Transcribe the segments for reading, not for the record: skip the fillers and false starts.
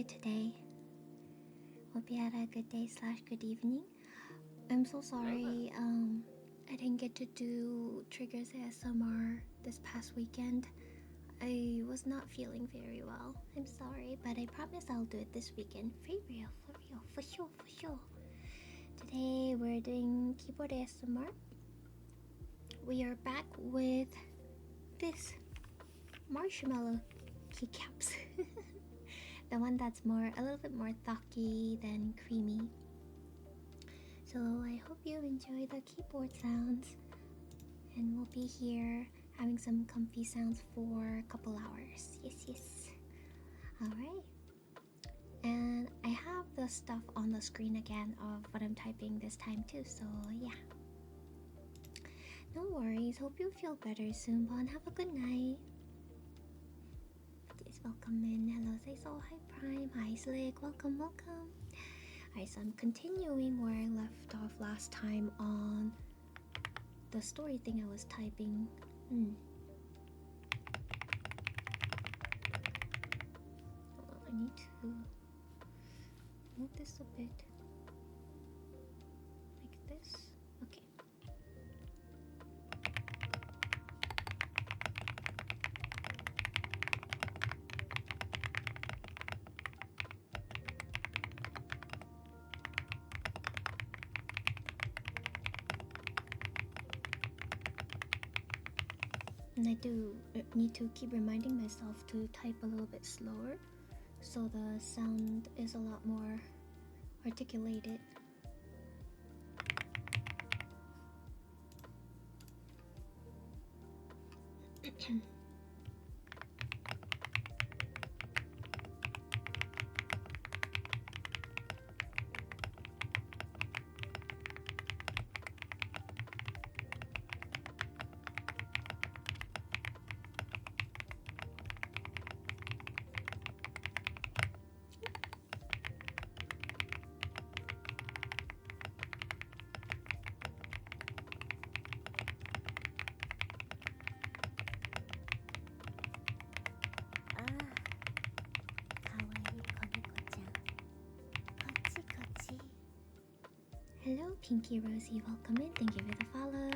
today? Hope you had a good day slash good evening. I'm so sorry, I didn't get to do Triggers ASMR this past weekend. I was not feeling very well. I'm sorry, but I promise I'll do it this weekend. For real, for sure. Today we're doing keyboard ASMR. We are back with this Marshmallow keycaps. The one that's a little bit more thocky than creamy. So I hope you enjoy the keyboard sounds, and we'll be here having some comfy sounds for a couple hours. Yes. Alright. And I have the stuff on the screen again of what I'm typing this time too, so yeah. No worries, hope you feel better soon, Bon. Have a good night. Please welcome in. Hello, Zaisol. Hi, Prime. Hi, Slick. Welcome. Alright, so I'm continuing where I left off last time on the story thing I was typing. I need to move this a bit. Like this. Okay. And I do need to keep reminding myself to type a little bit slower so the sound is a lot more articulated. Hello, Pinky Rosie. Welcome in. Thank you for the follow.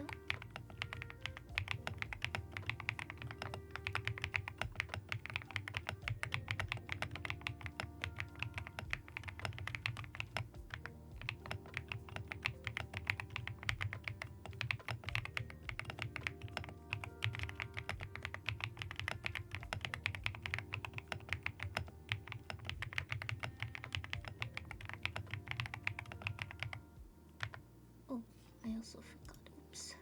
Oh, I also forgot. Oops.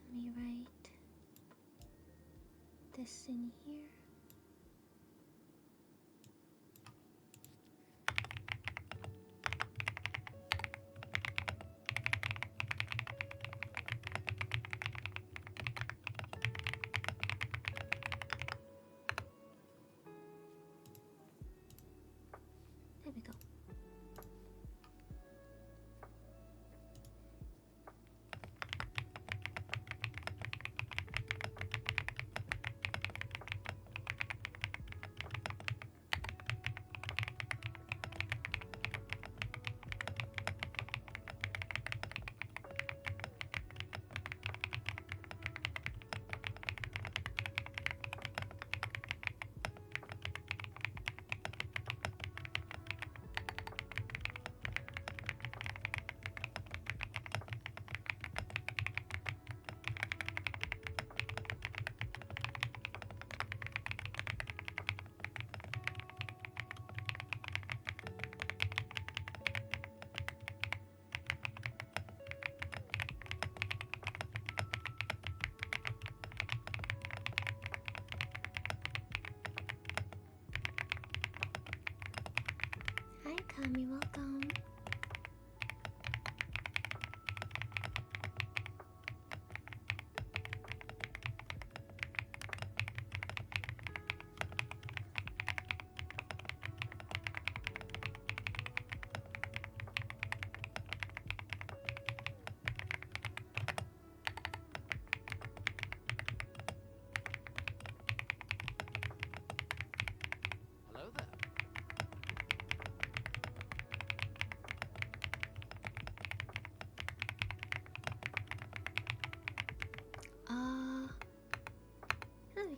Let me write this in here. There we go.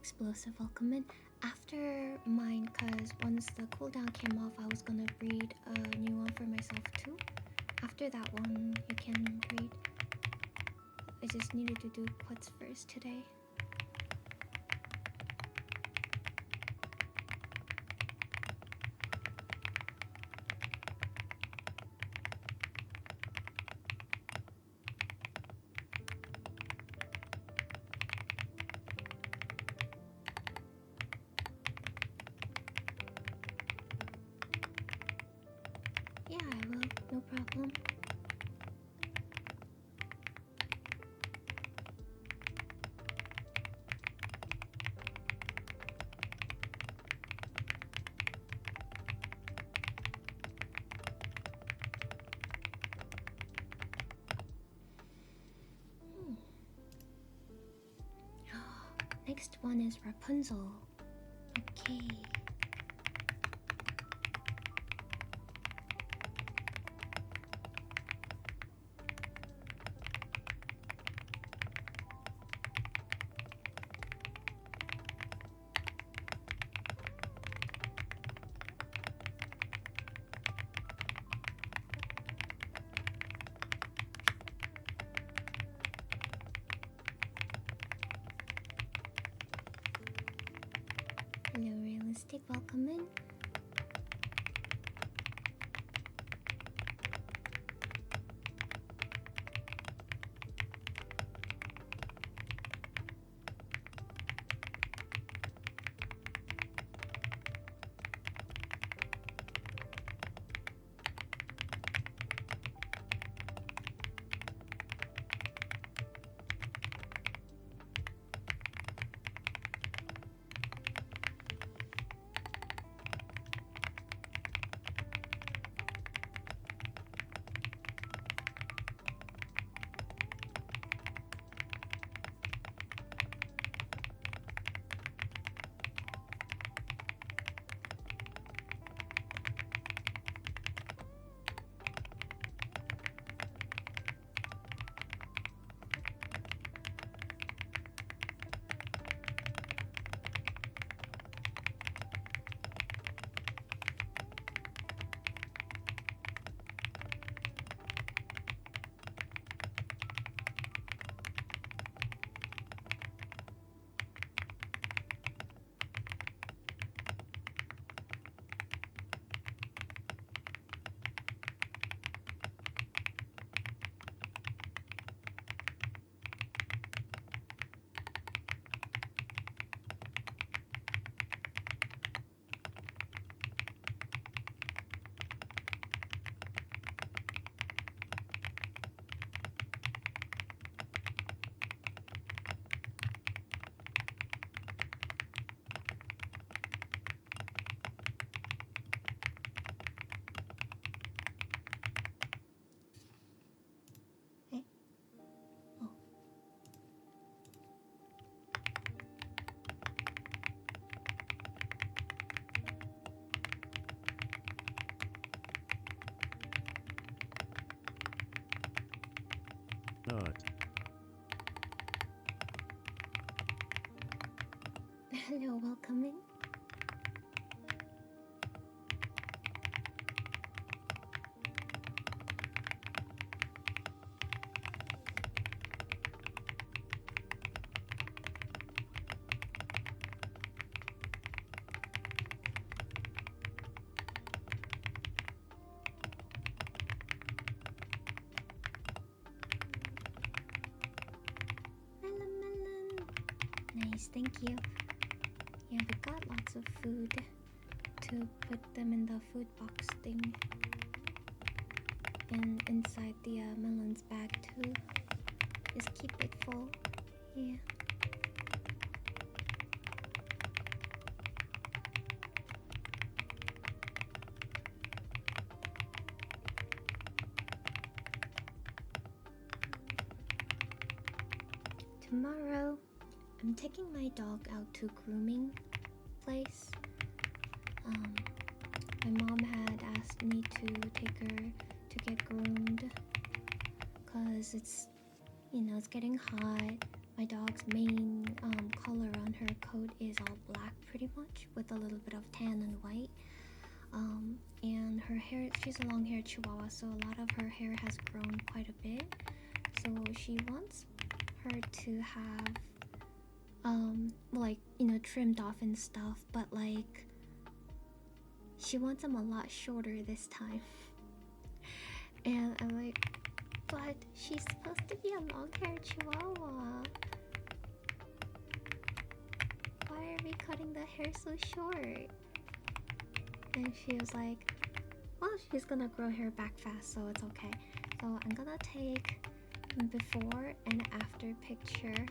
Explosive, welcome in. After mine, cause once the cooldown came off, I was gonna breed a new one for myself too. After that one, you can breed. I just needed to do quads first today. Yeah, I will. No problem. Next one is Rapunzel. Okay. Hello, realistic. Welcome in. Not. Hello, welcome in. Melon. Nice, thank you. Yeah, we got lots of food to put them in the food box thing. And inside the melon's bag too. Just keep it full. Yeah. Tomorrow, I'm taking my dog out to grooming place. My mom had asked me to take her to get groomed because it's, you know, it's getting hot. my dog's main color on her coat is all black pretty much, with a little bit of tan and white. And her hair, she's a long haired chihuahua, so a lot of her hair has grown quite a bit. So she wants her to have like, you know, trimmed off and stuff, but like she wants them a lot shorter this time. And I'm like, but she's supposed to be a long-haired chihuahua. Why are we cutting the hair so short? And she was like, well, she's gonna grow hair back fast, so it's okay. So I'm gonna take before and after picture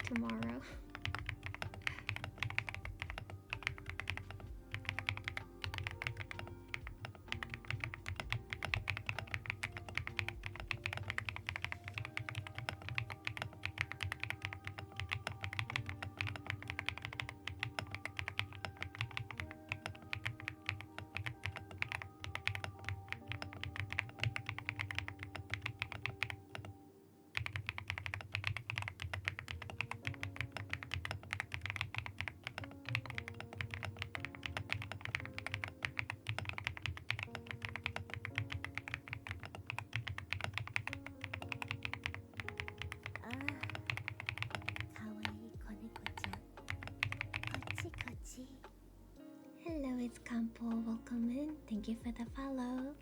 tomorrow. Hello, it's Campo. Welcome in. Thank you for the follow.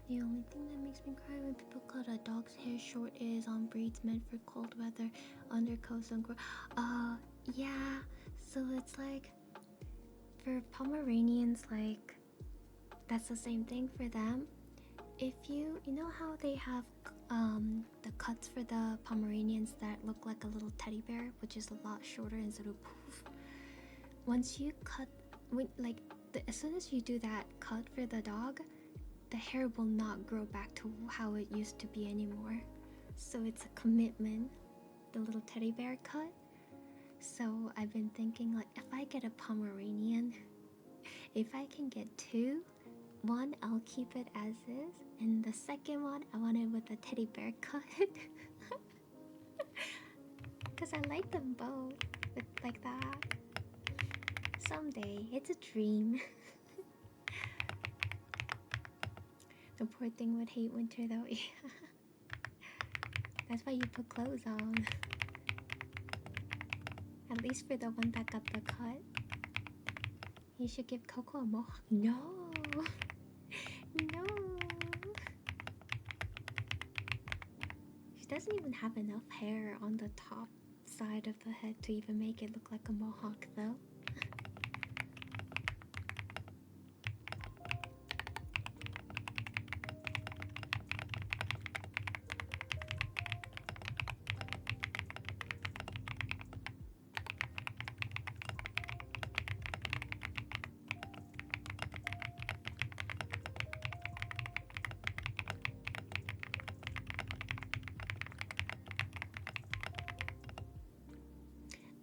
The only thing that makes me cry when people cut a dog's hair short is on breeds meant for cold weather, undercoats and yeah. So it's like, for Pomeranians, like, that's the same thing for them. If you know how they have the cuts for the Pomeranians that look like a little teddy bear, which is a lot shorter instead of poof. Once you cut, as soon as you do that cut for the dog, the hair will not grow back to how it used to be anymore. So it's a commitment, the little teddy bear cut. So I've been thinking, like, if I get a Pomeranian, if I can get two, one, I'll keep it as is, and the second one, I want it with a teddy bear cut. Because I like them both, with like that. Someday, it's a dream. The poor thing would hate winter though. That's why you put clothes on. At least for the one that got the cut. You should give Coco a mohawk. No! No! She doesn't even have enough hair on the top side of the head to even make it look like a mohawk though.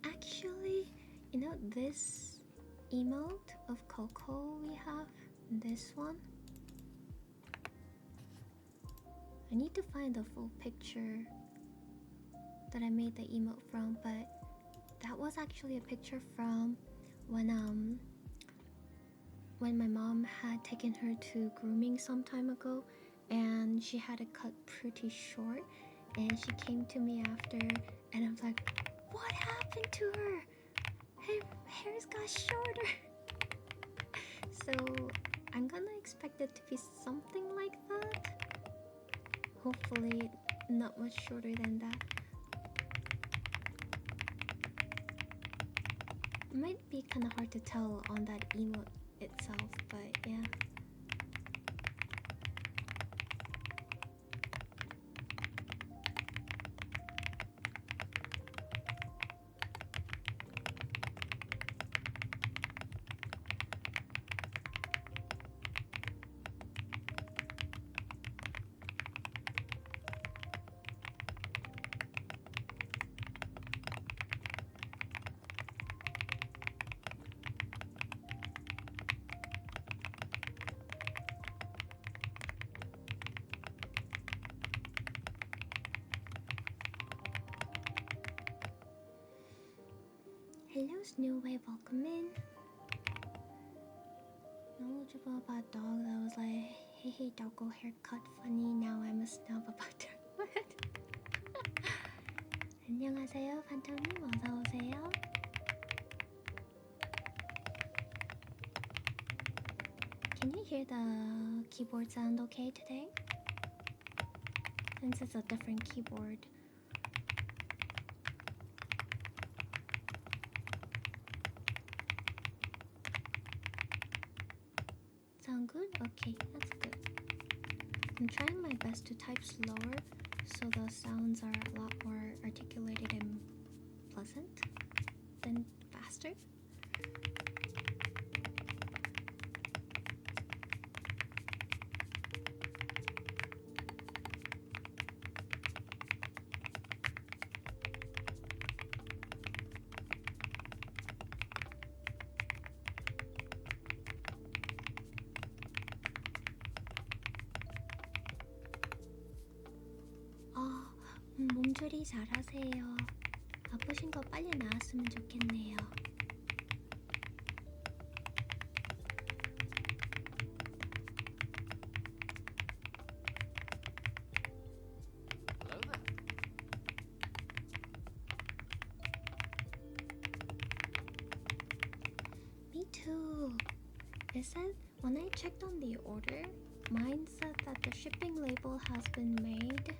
Actually, this emote of Coco we have, this one, I need to find the full picture that I made the emote from, but that was actually a picture from when my mom had taken her to grooming some time ago, and she had it cut pretty short, and she came to me after, and I was like, what happened to her Her hair's got shorter. So I'm gonna expect it to be something like that. Hopefully not much shorter than that. It might be kind of hard to tell on that emote itself, but yeah. Hello, Snowwave, welcome in. Knowledgeable about dog that was like, hey, doggo haircut funny. Now I'm a snob about her. What? 안녕하세요, 판정님 어서 오세요. Can you hear the keyboard sound okay today? Since it's a different keyboard. Sound good? Okay, that's good. I'm trying my best to type slower so the sounds are a lot more articulated and pleasant than faster. 몸조리 잘하세요. 아프신 거 빨리 나았으면 좋겠네요. Hello there. Me too. It said when I checked on the order, mine said that the shipping label has been made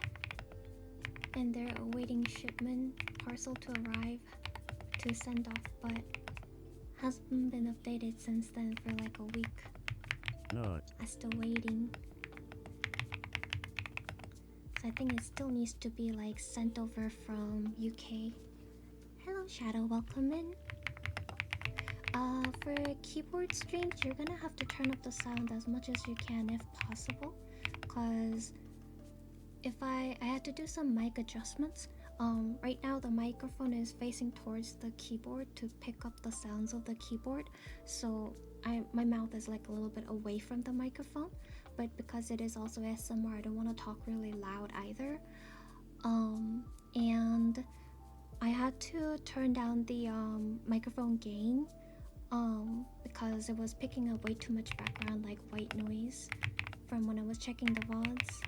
and they're awaiting shipment parcel to arrive to send off, but hasn't been updated since then for like a week. No. I'm still waiting. So I think it still needs to be like sent over from UK. Hello Shadow, welcome in. For keyboard streams, you're gonna have to turn up the sound as much as you can if possible, cause if I had to do some mic adjustments. Right now the microphone is facing towards the keyboard to pick up the sounds of the keyboard, so my mouth is like a little bit away from the microphone, but because it is also ASMR, I don't want to talk really loud either. And I had to turn down the microphone gain because it was picking up way too much background like white noise from when I was checking the VODs.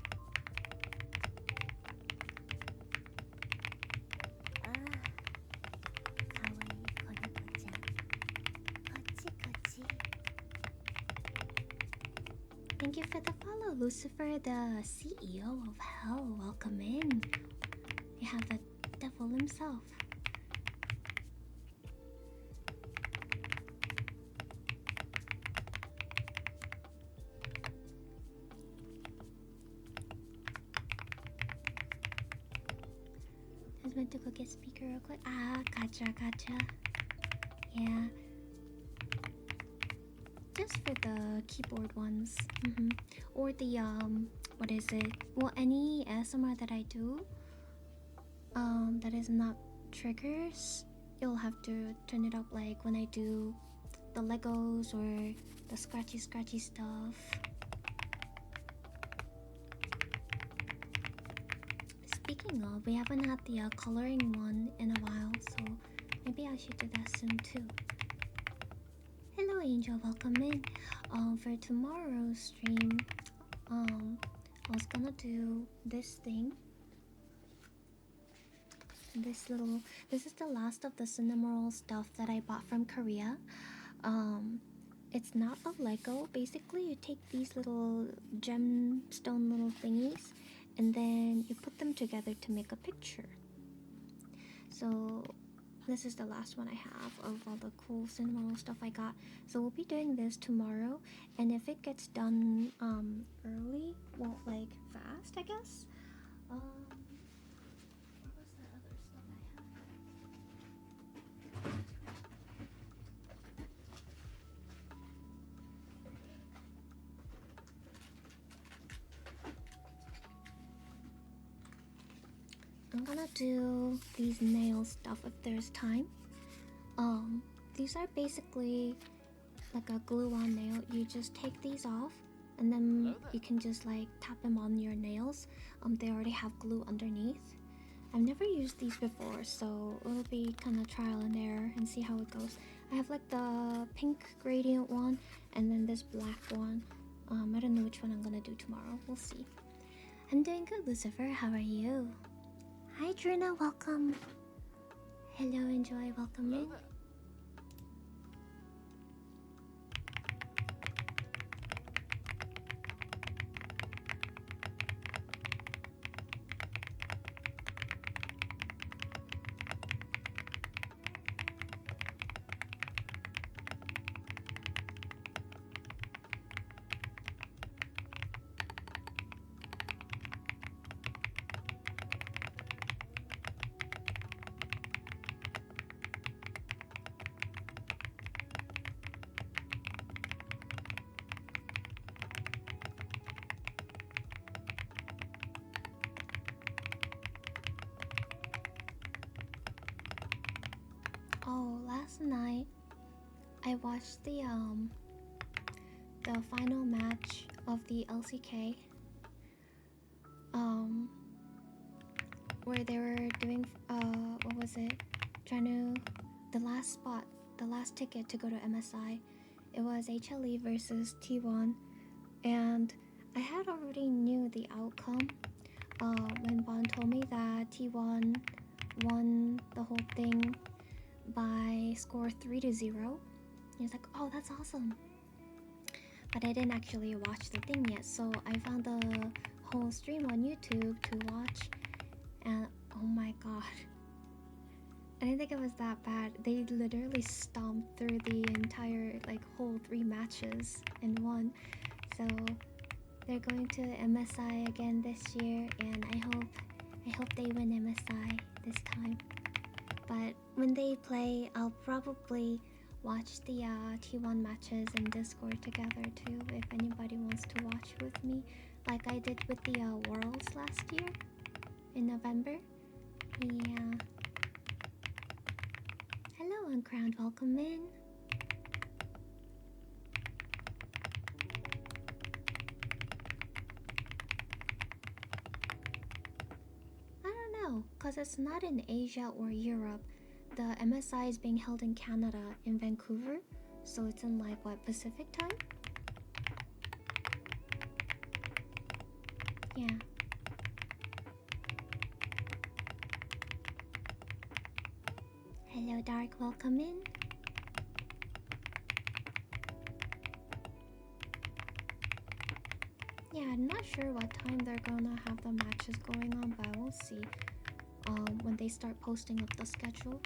Thank you for the follow, Lucifer, the CEO of Hell. Welcome in. We have the devil himself. I just went to go get speaker real quick. Ah, gotcha. Yeah. Just for the keyboard ones. Or the, what is it? Well, any ASMR that I do, that is not triggers, you'll have to turn it up like when I do the Legos or the scratchy stuff. Speaking of, we haven't had the coloring one in a while, so maybe I should do that soon too. Hello Angel, welcome in. For tomorrow's stream, I was gonna do this thing. This is the last of the Cinnamoroll stuff that I bought from Korea. It's not a Lego. Basically, you take these little gemstone little thingies, and then you put them together to make a picture. So this is the last one I have of all the cool Cinnamoroll stuff I got. So we'll be doing this tomorrow, and if it gets done early, well, like fast, I guess. What was the other stuff I have? I'm gonna do these nail stuff if there's time. These are basically like a glue-on nail. You just take these off, and then you can just like tap them on your nails. They already have glue underneath. I've never used these before, so it'll be kind of trial and error and see how it goes. I have like the pink gradient one, and then this black one. I don't know which one I'm gonna do tomorrow. We'll see. I'm doing good, Lucifer. How are you? Hi, Trina. Welcome. Hello, enjoy. Welcome in. Oh, last night I watched the final match of the LCK. Where they were doing what was it? The last spot, the last ticket to go to MSI. It was HLE versus T1, and I had already knew the outcome when Bon told me that T1 won the whole thing by score 3-0. He was like, oh, that's awesome. But I didn't actually watch the thing yet, so I found the whole stream on YouTube to watch, and oh my god, I didn't think it was that bad. They literally stomped through the entire whole 3 matches and won. So they're going to MSI again this year, and I hope they win MSI this time. But when they play, I'll probably watch the T1 matches in Discord together too, if anybody wants to watch with me, like I did with the Worlds last year in November. Yeah. Hello, Uncrowned, welcome in. I don't know, cause it's not in Asia or Europe. The MSI is being held in Canada, in Vancouver, so it's in Pacific time? Yeah. Hello, Dark, welcome in. Yeah, I'm not sure what time they're gonna have the matches going on, but we'll see when they start posting up the schedules.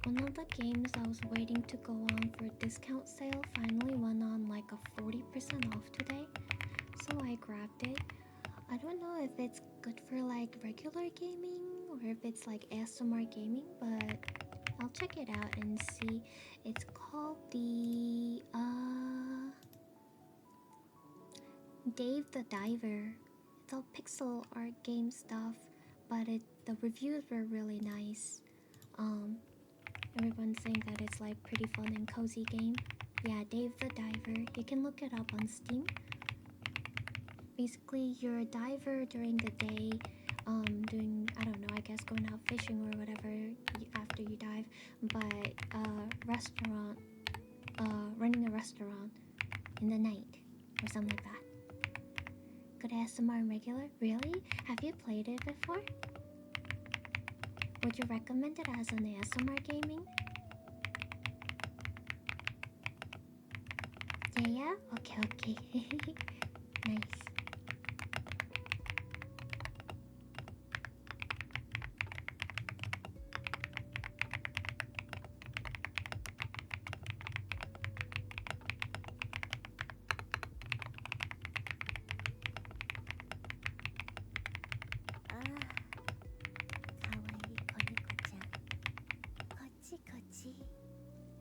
one of the games I was waiting to go on for a discount sale finally went on like a 40% off today, so I grabbed it. I don't know if it's good for like regular gaming or if it's like ASMR gaming, but I'll check it out and see. It's called the Dave the Diver. It's all pixel art game stuff, but the reviews were really nice. Everyone's saying that it's like pretty fun and cozy game. Yeah, Dave the Diver. You can look it up on Steam. Basically, you're a diver during the day, doing, I don't know, I guess going out fishing or whatever after you dive, but restaurant, running a restaurant in the night or something like that. Good ASMR regular? Really? Have you played it before? Would you recommend it as an ASMR gaming? Yeah? Okay. Nice.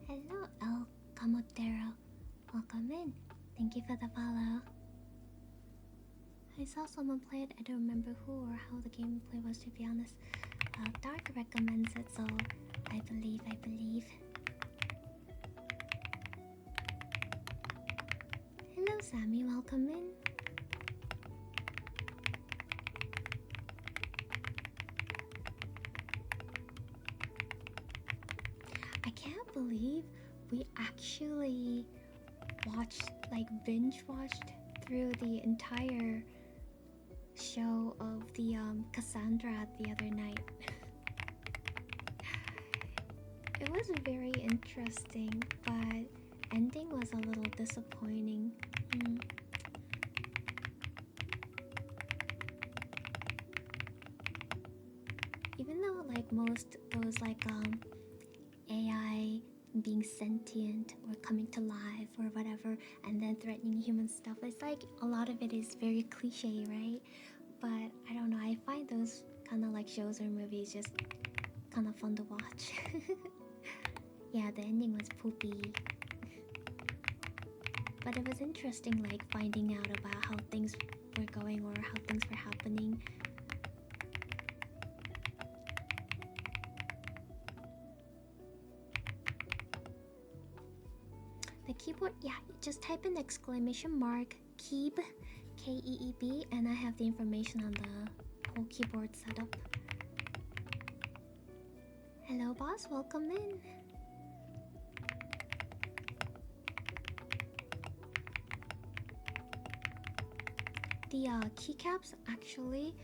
Hello, El Camotero. Welcome in. Thank you for the follow. I saw someone play it. I don't remember who or how the gameplay was, to be honest. Dark recommends it, so I believe. Hello, Sammy. Welcome in. I can't believe we actually binge watched through the entire show of the Cassandra the other night. It was very interesting, but ending was a little disappointing. Even though like most those AI being sentient or coming to life or whatever and then threatening human stuff, it's like a lot of it is very cliche, right? But I don't know, I find those kind of like shows or movies just kind of fun to watch. Yeah, the ending was poopy. But it was interesting like finding out about how things were going or how things were happening. The keyboard, yeah, just type in exclamation mark Keeb, Keeb, and I have the information on the whole keyboard setup. Hello, boss, welcome in. The keycaps, actually,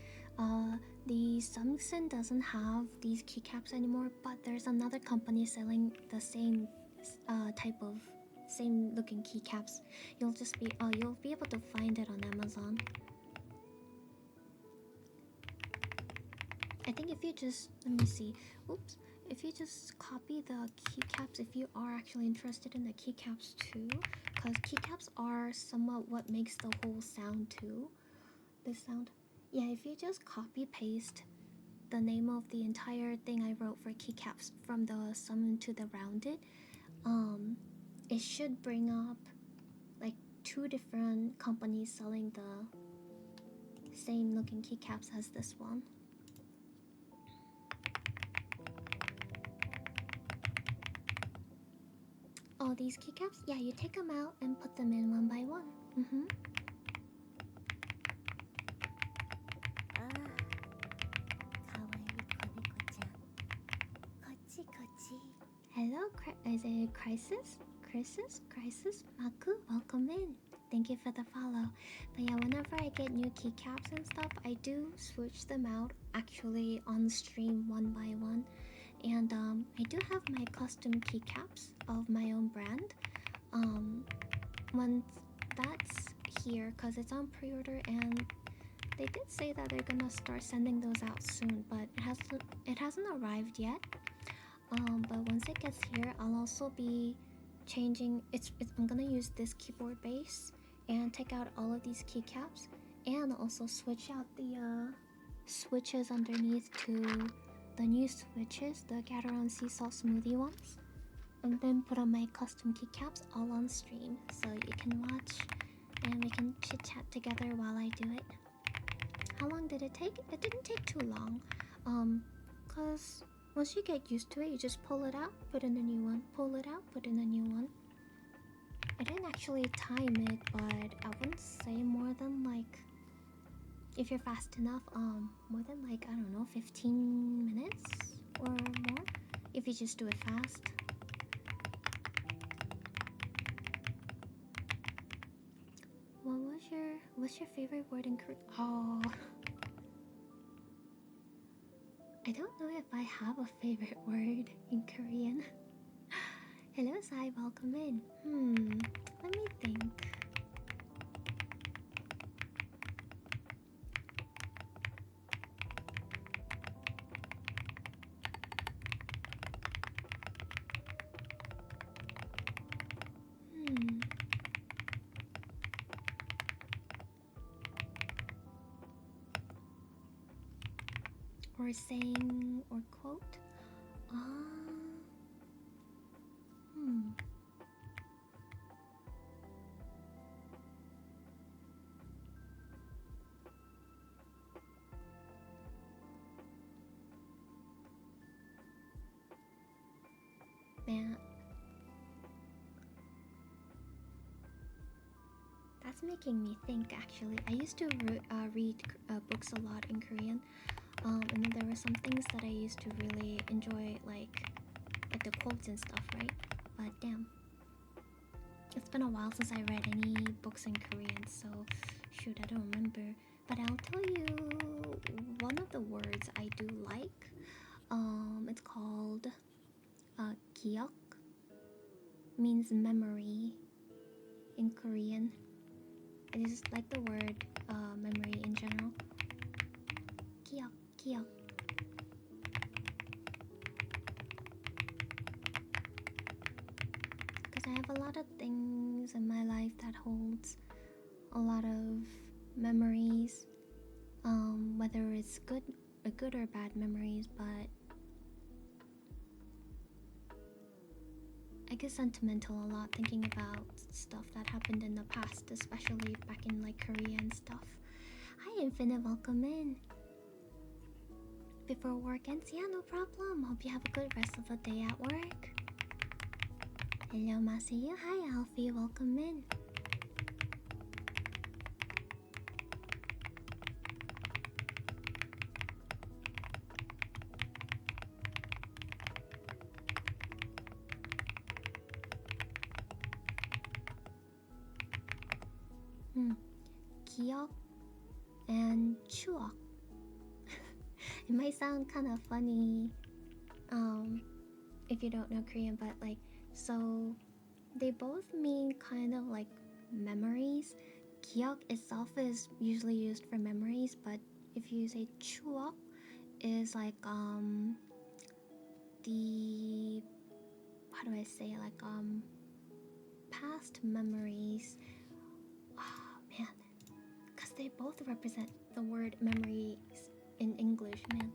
the Samsung doesn't have these keycaps anymore, but there's another company selling the same type of same looking keycaps. You'll be able to find it on Amazon. I think if you just if you just copy the keycaps, if you are actually interested in the keycaps too, because keycaps are somewhat what makes the whole sound too. This sound, yeah. If you just copy paste the name of the entire thing I wrote for keycaps from the summon to the rounded, it should bring up like 2 different companies selling the same looking keycaps as this one. Oh, these keycaps? Yeah, you take them out and put them in one by one. Hello, is it Crisis? Maku, welcome in. Thank you for the follow. But yeah, whenever I get new keycaps and stuff, I do switch them out actually on stream one by one. And I do have my custom keycaps of my own brand. Once that's here, because it's on pre-order, and they did say that they're gonna start sending those out soon, but it hasn't arrived yet. But once it gets here, I'll also be changing. I'm gonna use this keyboard base and take out all of these keycaps, and also switch out the switches underneath to the new switches, the Gateron Sea Salt Smoothie ones, and then put on my custom keycaps all on stream, so you can watch and we can chit chat together while I do it. How long did it take? It didn't take too long, cause once you get used to it, you just pull it out, put in a new one, pull it out, put in a new one. I didn't actually time it, but I wouldn't say more than like, if you're fast enough, more than like, I don't know, 15 minutes or more, if you just do it fast. What's your favorite word in Korean? Oh, I don't know if I have a favorite word in Korean. Hello, Sai, welcome in. Let me think. Or saying or quote. Man, that's making me think. Actually, I used to read books a lot in Korean. And then there were some things that I used to really enjoy, like the quotes and stuff, right? But damn, it's been a while since I read any books in Korean, so shoot, I don't remember. But I'll tell you one of the words I do like. It's called 기억. Means memory in Korean. I just like the word memory in general. 기억. Because I have a lot of things in my life that holds a lot of memories, whether it's good or bad memories, but I get sentimental a lot thinking about stuff that happened in the past, especially back in like Korea and stuff. Hi Infinite, welcome in. Before work ends? Yeah, no problem. Hope you have a good rest of the day at work. Hello, Masayu. Hi, Alfie. Welcome in. 기억 and 추억. It might sound kind of funny if you don't know Korean, but like, so they both mean kind of like memories. 기억 itself is usually used for memories, but if you say 추억 is like the, how do I say, like past memories. Oh man, because they both represent the word memories in English, man.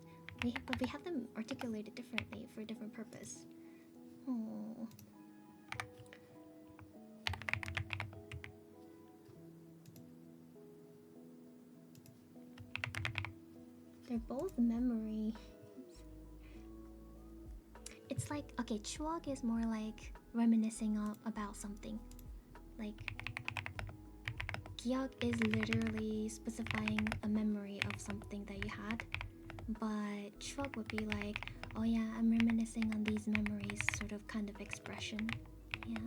But we have them articulated differently for a different purpose. Oh. They're both memories. It's like, okay, 추억 is more like reminiscing about something. Like, 기억 is literally specifying a memory of something that you had. But 추억 would be like, oh yeah, I'm reminiscing on these memories, sort of kind of expression. Yeah.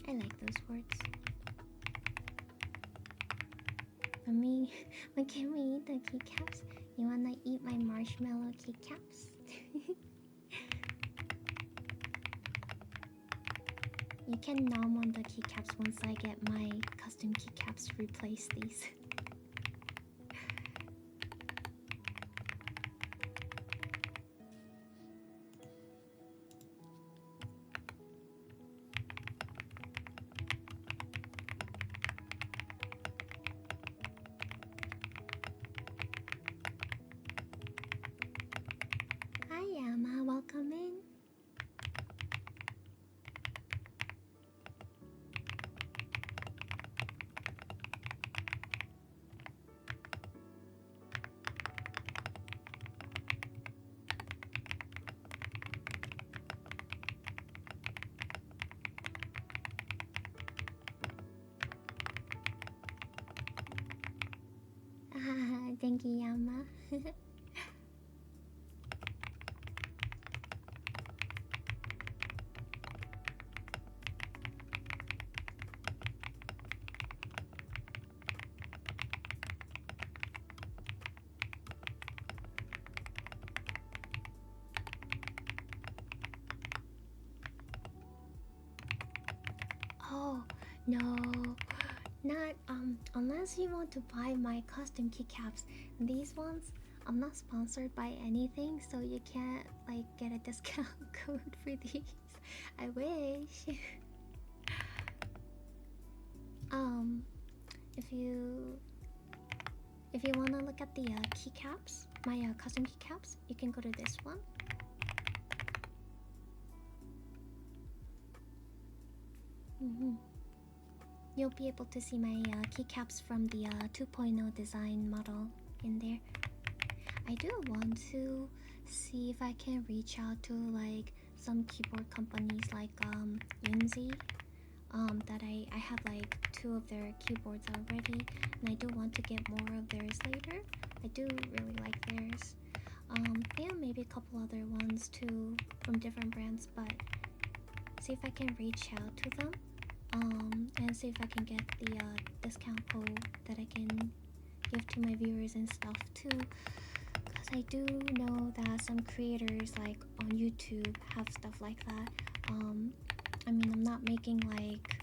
I like those words. Mommy, when can we eat the keycaps? You wanna eat my marshmallow keycaps? You can nom on the keycaps once I get my custom keycaps to replace these. Hi Yama, welcome in. Thank you, Yama. Oh, no. Not, unless you want to buy my custom keycaps. These ones, I'm not sponsored by anything, so you can't, like, get a discount code for these. I wish. If you... If you wanna look at the, keycaps, my, custom keycaps, you can go to this one. You'll be able to see my keycaps from the 2.0 design model in there. I do want to see if I can reach out to like some keyboard companies like Yunzii. That I have like 2 of their keyboards already, and I do want to get more of theirs later. I do really like theirs. Yeah, maybe a couple other ones too from different brands, but see if I can reach out to them. And see if I can get the discount code that I can give to my viewers and stuff too. Because I do know that some creators like on YouTube have stuff like that. I mean, I'm not making like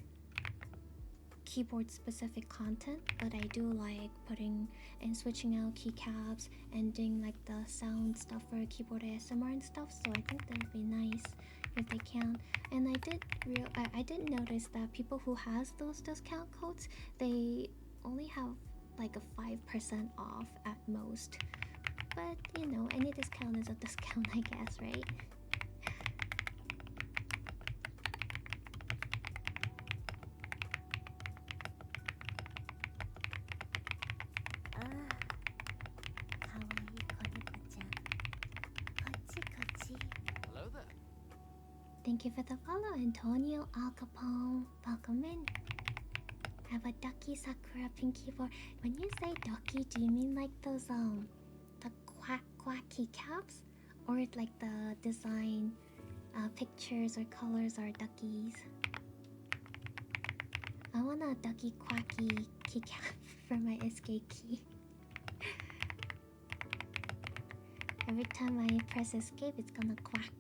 keyboard specific content, but I do like putting and switching out keycaps and doing like the sound stuff for keyboard ASMR and stuff. So I think that would be nice if they can. And I did notice that people who has those discount codes, they only have like a 5% off at most. But you know, any discount is a discount, I guess, right? Hello there. Thank you for the follow, Antonio Al Capone. Welcome in. I have a Ducky Sakura pink keyboard. When you say Ducky, do you mean like those the quack quack keycaps, or like the design pictures or colors are duckies? I want a ducky quacky keycap for my escape key. Every time I press escape, it's gonna quack.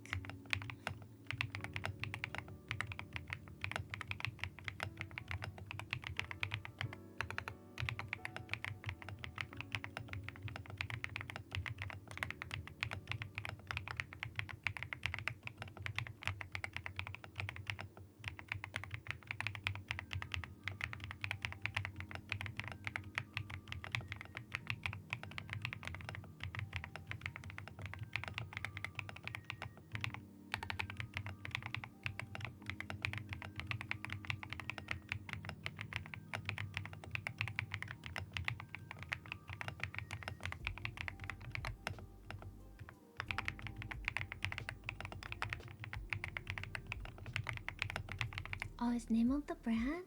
Oh, it's name of the brand?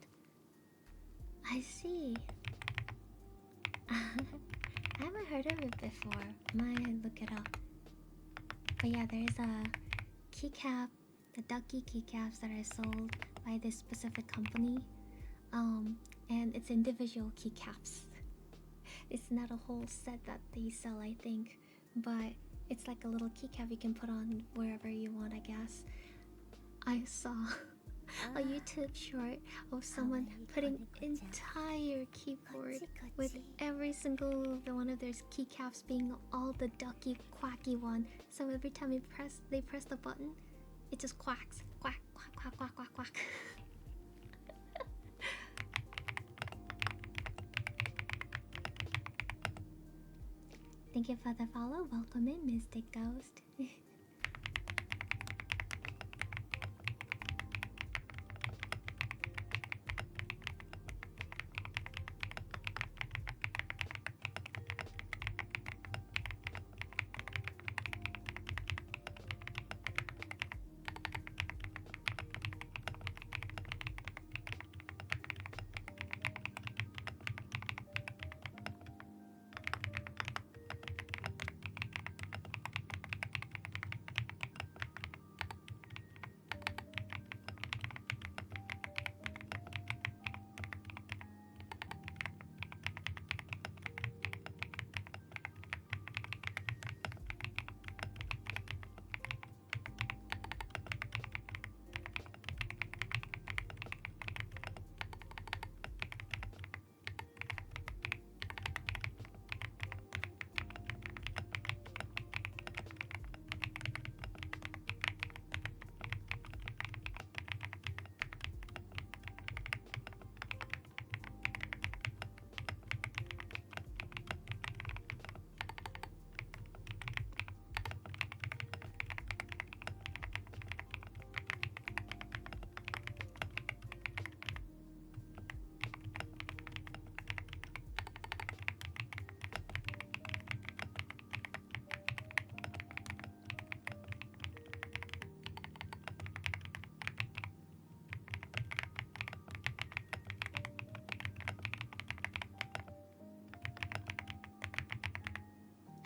I see. I haven't heard of it before. Might look it up. But yeah, there's a keycap, the Ducky keycaps that are sold by this specific company. And it's individual keycaps. It's not a whole set that they sell, I think. But it's like a little keycap you can put on wherever you want, I guess. I saw a YouTube short of someone putting entire keyboard with every single one of their keycaps being all the ducky quacky one. So every time they press the button, it just quacks, quack, quack, quack, quack, quack, quack. Thank you for the follow. Welcome in, Mystic Ghost.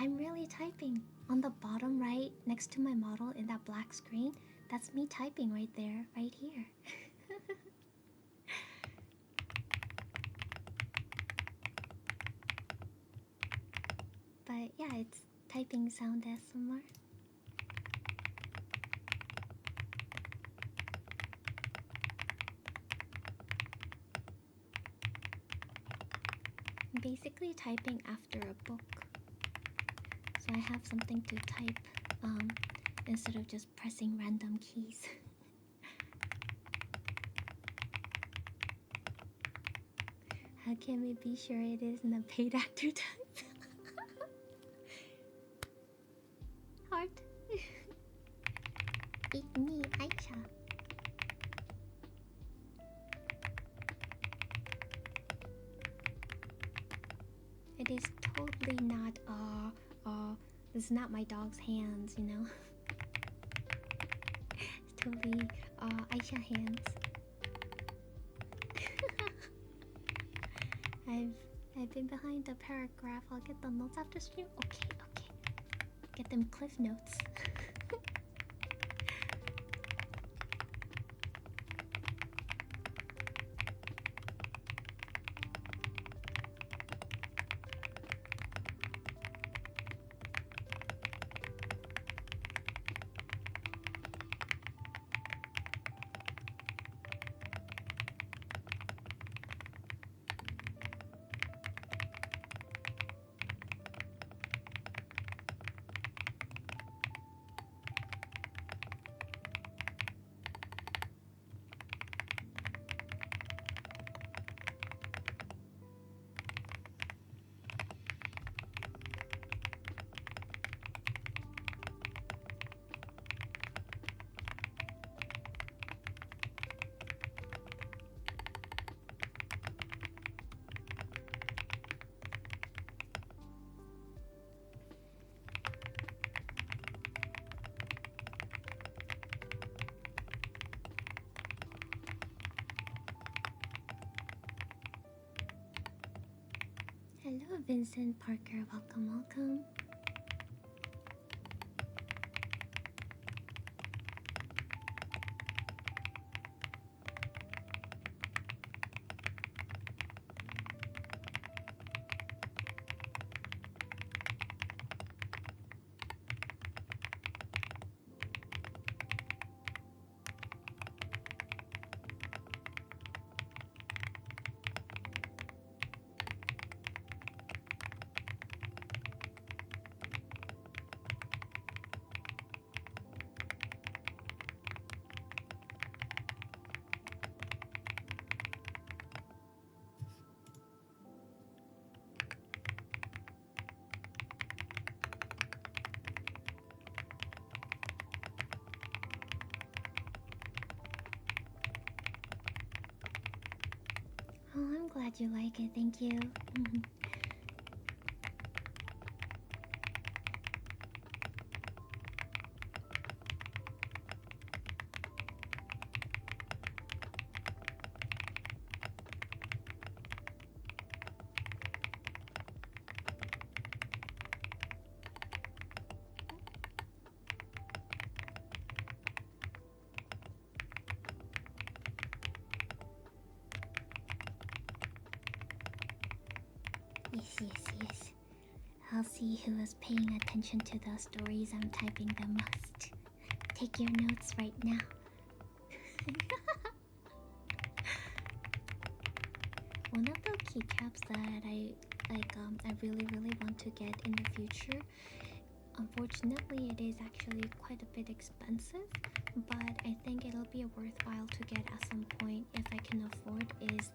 I'm really typing. On the bottom right, next to my model in that black screen, that's me typing right there, right here. But yeah, it's typing sound ASMR. I'm basically typing after a book. So I have something to type instead of just pressing random keys. How can we be sure it isn't a paid actor type? Heart. It's me, Aisha. It is totally not it's not my dog's hands, you know. It's totally Aisha hands. I've been behind the paragraph. I'll get the notes after stream. Okay. Get them cliff notes. Hello, Vincent Parker. Welcome. glad you like it. Thank you. Yes. I'll see who is paying attention to the stories I'm typing the most. Take your notes right now. One of the keycaps that I really want to get in the future. Unfortunately, it is actually quite a bit expensive, but I think it'll be worthwhile to get at some point if I can afford. Is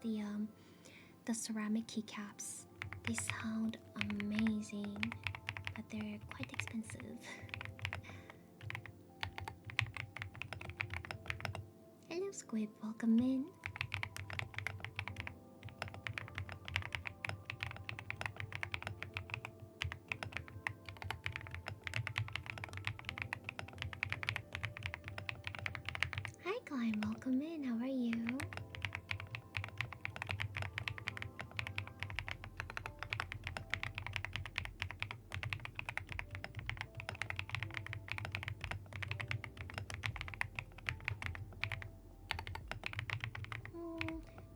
the ceramic keycaps. They sound amazing, but they're quite expensive. Hello, Squid. Welcome in. Hi, Climb. Welcome in. How are you?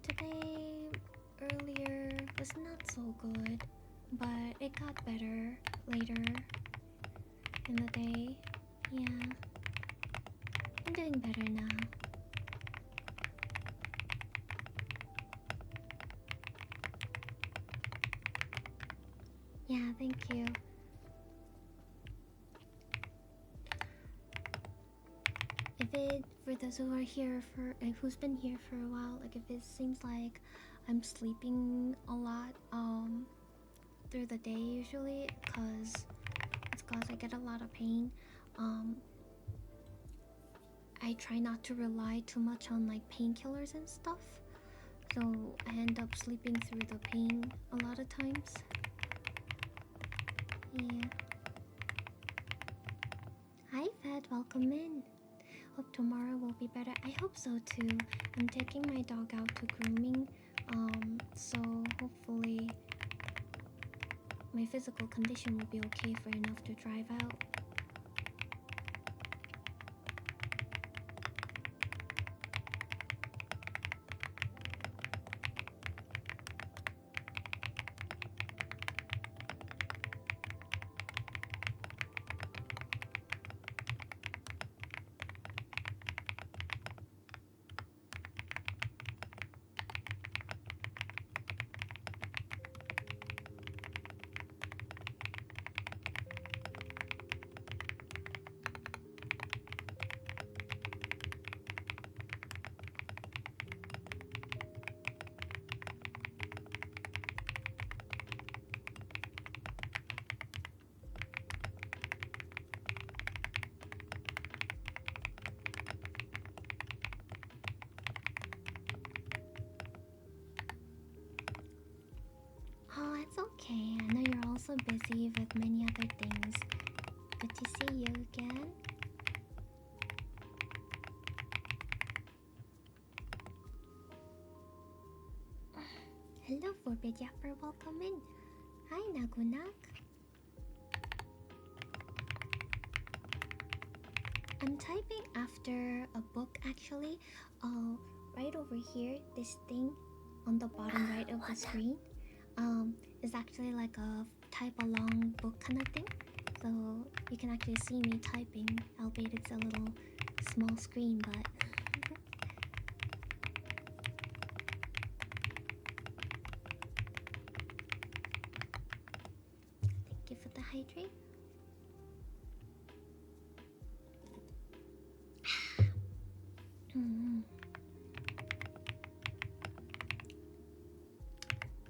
Today, earlier, was not so good, but it got better later in the day. Yeah, I'm doing better now. Yeah, thank you. For those who are here who's been here for a while, like if it seems like I'm sleeping a lot through the day usually, it's cause I get a lot of pain. I try not to rely too much on like painkillers and stuff, so I end up sleeping through the pain a lot of times. Yeah. Hi Fed, welcome in. Hope tomorrow will be better. I hope so too. I'm taking my dog out to grooming, so hopefully my physical condition will be okay for enough to drive out. Oh, it's okay. I know you're also busy with many other things. Good to see you again. Hello, Forbid Yapper. Welcome in. Hi, Nagunak. I'm typing after a book, actually. Right over here, this thing on the bottom right of the screen. Is actually like a type along book kind of thing, so you can actually see me typing, albeit it's a little small screen, but thank you for the hydrate.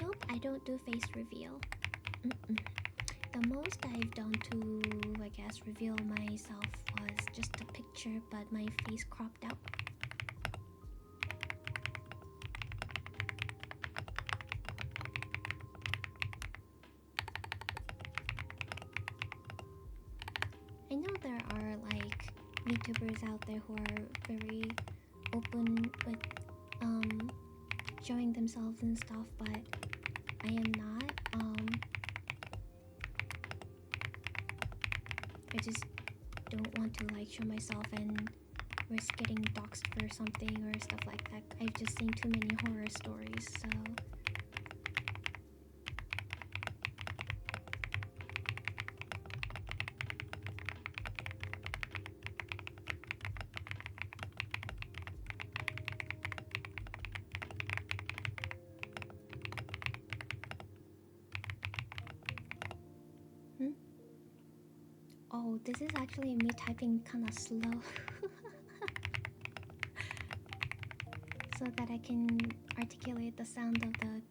Nope, I don't do face reveal. The most I've done to, I guess, reveal myself was just a picture, but my face cropped out. VTubers out there who are very open with showing themselves and stuff, but I am not. I just don't want to like show myself and risk getting doxxed for something or stuff like that. I've just seen too many horror stories, so. Oh, this is actually me typing kind of slow. So that I can articulate the sound of the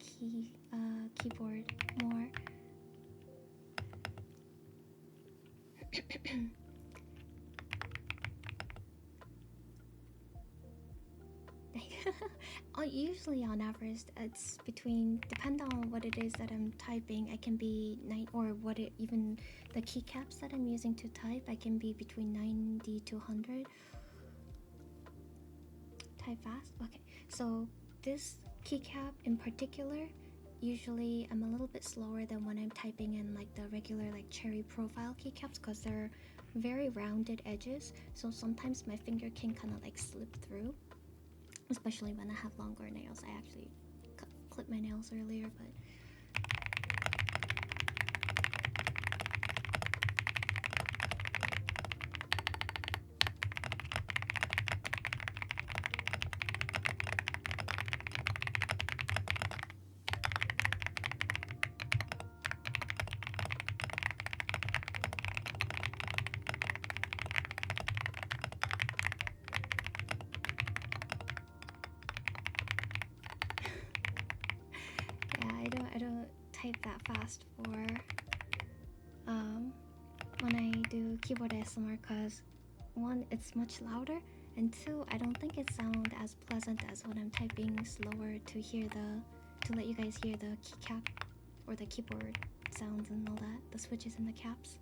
keyboard more. Usually on average it's between, depending on what it is that I'm typing, I can be even the keycaps that I'm using to type, I can be between 90 to 100. Type fast? Okay, so this keycap in particular, usually I'm a little bit slower than when I'm typing in like the regular like cherry profile keycaps, because they're very rounded edges, so sometimes my finger can kind of like slip through, especially when I have longer nails. I actually clipped my nails earlier, but I don't type that fast for when I do keyboard ASMR, because one, it's much louder, and two, I don't think it sounds as pleasant as when I'm typing slower to let you guys hear the keycap or the keyboard sounds and all that, the switches and the caps.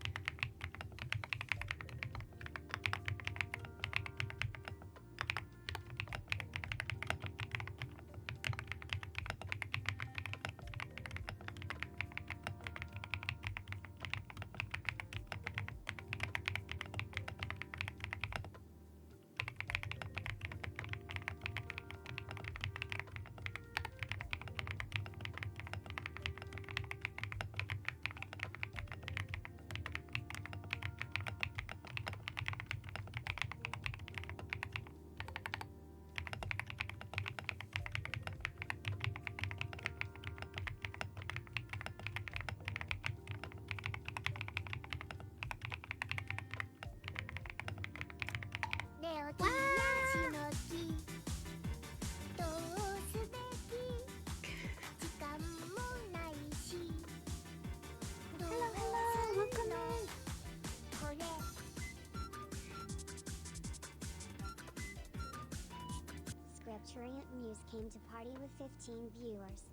Muse came to party with 15 viewers.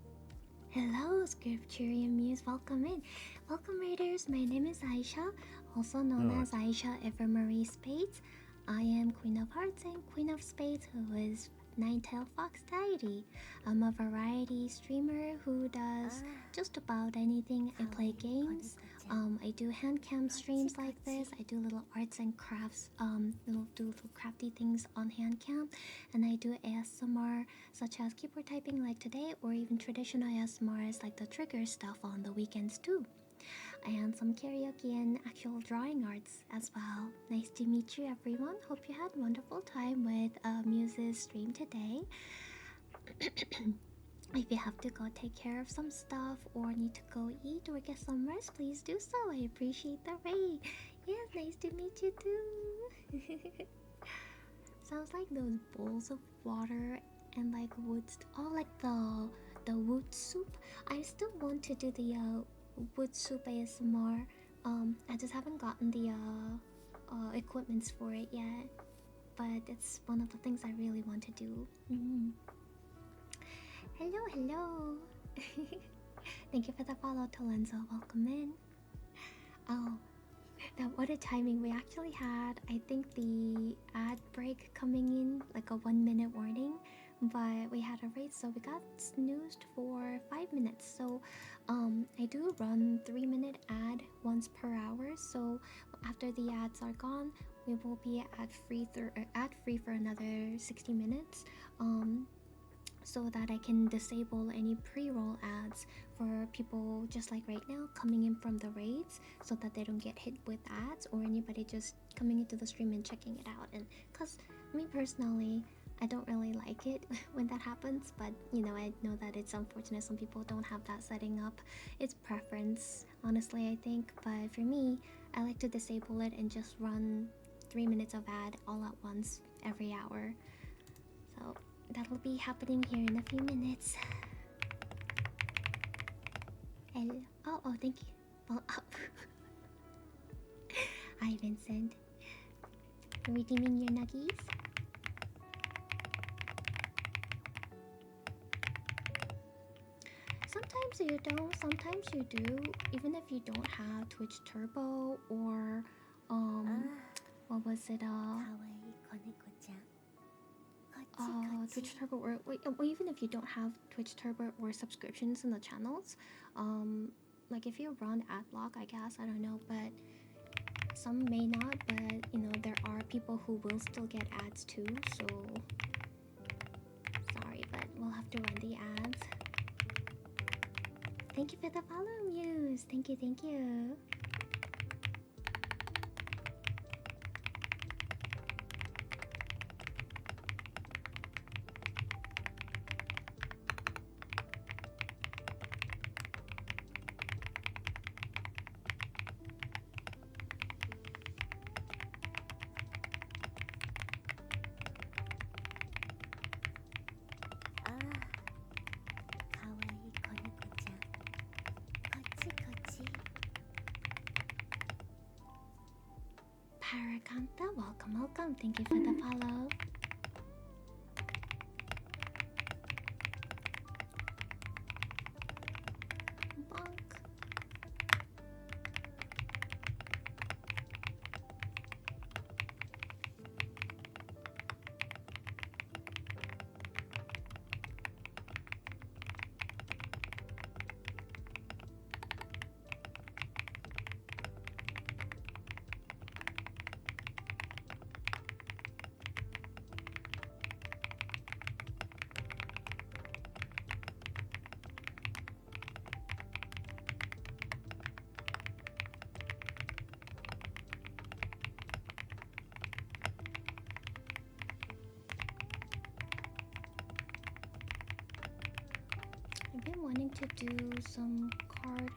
Hello, Scripturian Muse, welcome in. Welcome, Raiders. My name is Aisha, also known as Aisha Evamarie Spades. I am Queen of Hearts and Queen of Spades, who is Nine-Tailed Fox Deity. I'm a variety streamer who does just about anything. I play games. I do hand cam streams like this. I do little arts and crafts, little crafty things on hand cam, and I do ASMR such as keyboard typing like today, or even traditional ASMRs like the trigger stuff on the weekends too. And some karaoke and actual drawing arts as well. Nice to meet you, everyone. Hope you had a wonderful time with Muse's stream today. If you have to go take care of some stuff or need to go eat or get some rest, please do so. I appreciate the raid. Yes, nice to meet you too. Sounds like those bowls of water and like woods. Oh, like the wood soup. I still want to do the wood soup ASMR. I just haven't gotten the equipments for it yet, but it's one of the things I really want to do. Hello. Thank you for the follow, Tolenzo. Welcome in. Oh, what a timing. We actually had, I think, the ad break coming in, like a 1 minute warning, but we had a race, so we got snoozed for 5 minutes. So I do run 3 minute ad once per hour, so after the ads are gone, we will be ad free for another 60 minutes. So that I can disable any pre-roll ads for people just like right now coming in from the raids, so that they don't get hit with ads, or anybody just coming into the stream and checking it out. And because me personally, I don't really like it when that happens, but you know, I know that it's unfortunate some people don't have that setting up. It's preference, honestly, I think, but for me, I like to disable it and just run 3 minutes of ad all at once every hour. So that'll be happening here in a few minutes. Hello. Oh, thank you. Well, hi, Vincent. Redeeming your nuggies. Sometimes you don't, sometimes you do. Even if you don't have Twitch Turbo or what was it? Twitch Turbo, or even if you don't have Twitch Turbo or subscriptions in the channels, like if you run ad block, I guess, I don't know, but some may not, but you know, there are people who will still get ads too, so sorry, but we'll have to run the ads. Thank you for the follow, Muse. Thank you, thank you. Paracanta, welcome. Thank you for the follow. Bonk. I've been wanting to do some card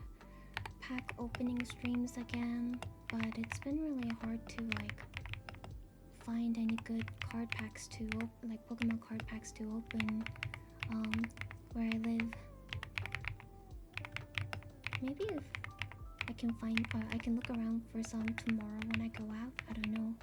pack opening streams again, but it's been really hard to like find any good card packs to like Pokemon card packs to open where I live. Maybe if I can find, I can look around for some tomorrow when I go out. I don't know.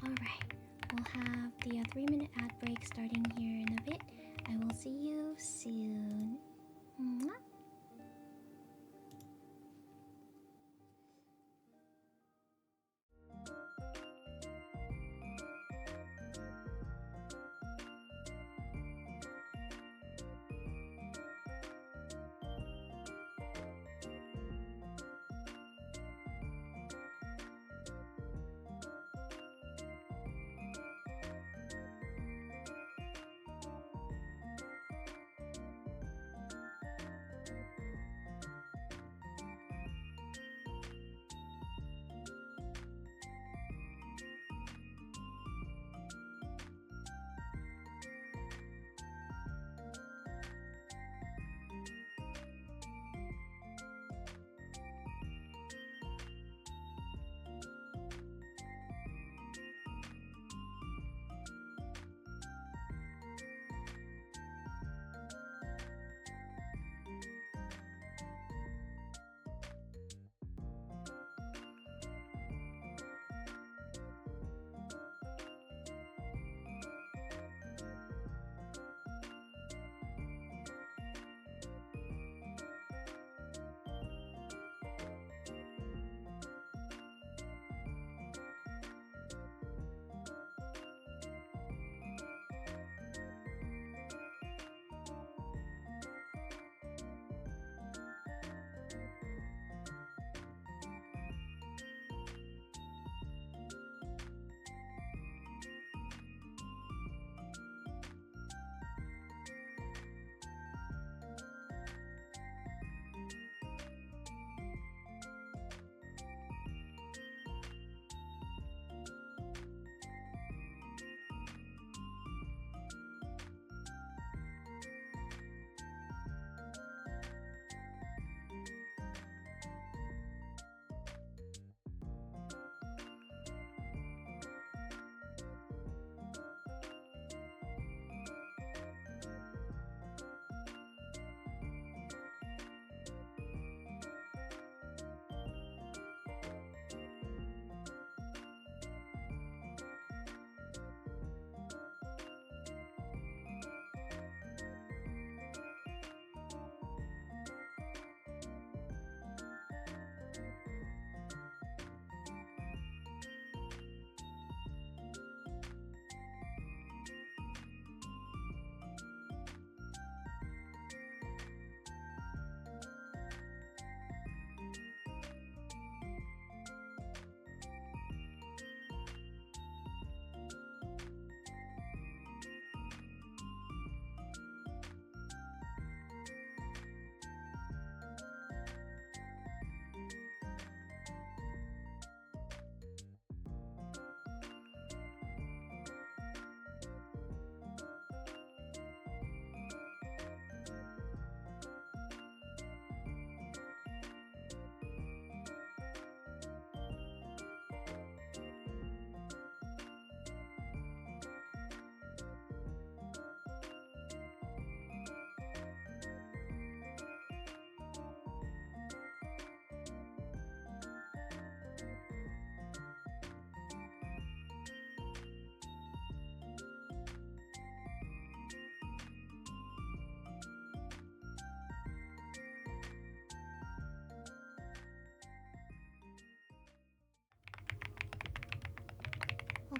Alright, we'll have the 3-minute ad break starting here in a bit. I will see you soon. Mwah.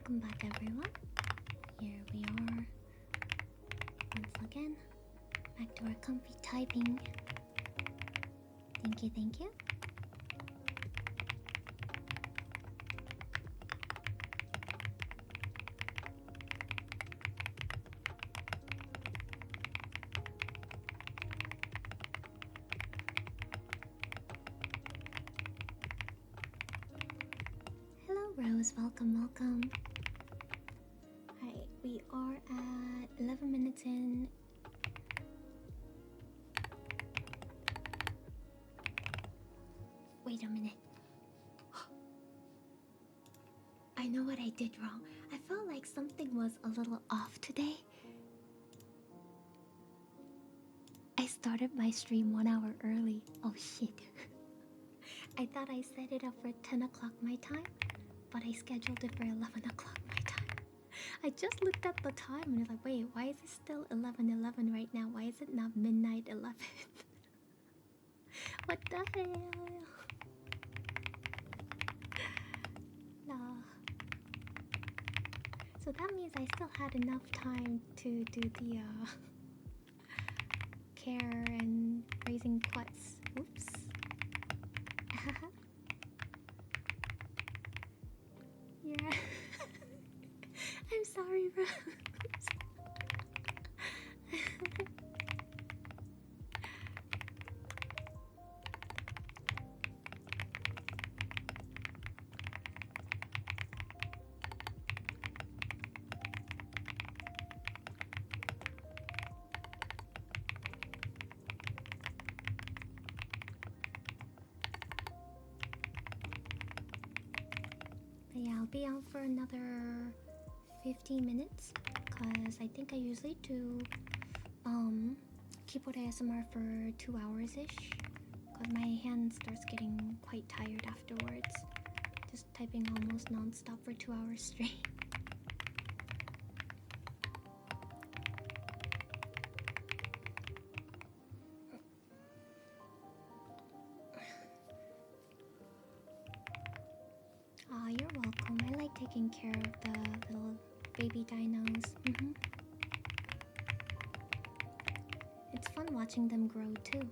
welcome back everyone. Here we are once again, back to our comfy typing. Thank you, thank you. Hello Rose, welcome, welcome. Alright, we are at 11 minutes in. Wait a minute. I know what I did wrong. I felt like something was a little off today. I started my stream 1 hour early. Oh shit. I thought I set it up for 10 o'clock my time, but I scheduled it for 11 o'clock my time. I just looked at the time and was like, wait, why is it still 11:11 right now? Why is it not midnight 11? What the hell? Nah. So that means I still had enough time to do the care and raising quotes. Oops. Yeah. I'm sorry, Rose. But yeah, I'll be on for another 15 minutes because I think I usually do keyboard ASMR for 2 hours ish because my hand starts getting quite tired afterwards. Just typing almost non-stop for 2 hours straight. Aw, you're welcome. I like taking care of the little baby dinos. It's fun watching them grow too.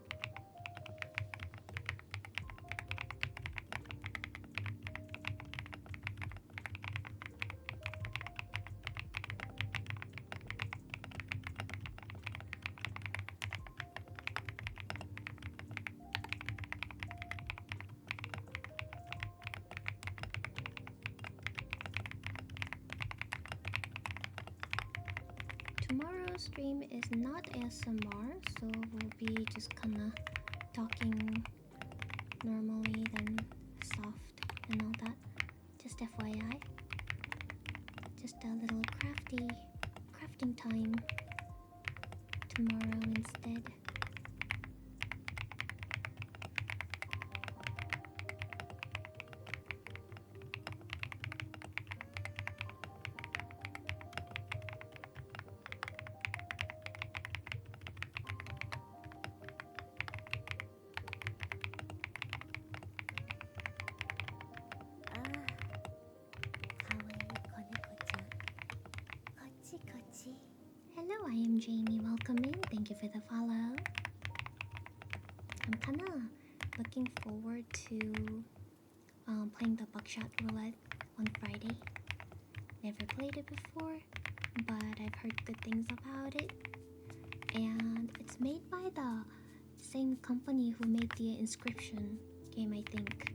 Tomorrow's stream is not ASMR, so we'll be just kinda talking normally, then soft and all that. Just FYI. Just a little crafting time tomorrow instead. Hello, I am Jamie. Welcome in. Thank you for the follow. I'm kinda looking forward to playing the buckshot roulette on Friday. Never played it before, but I've heard good things about it. And it's made by the same company who made the Inscription game, I think.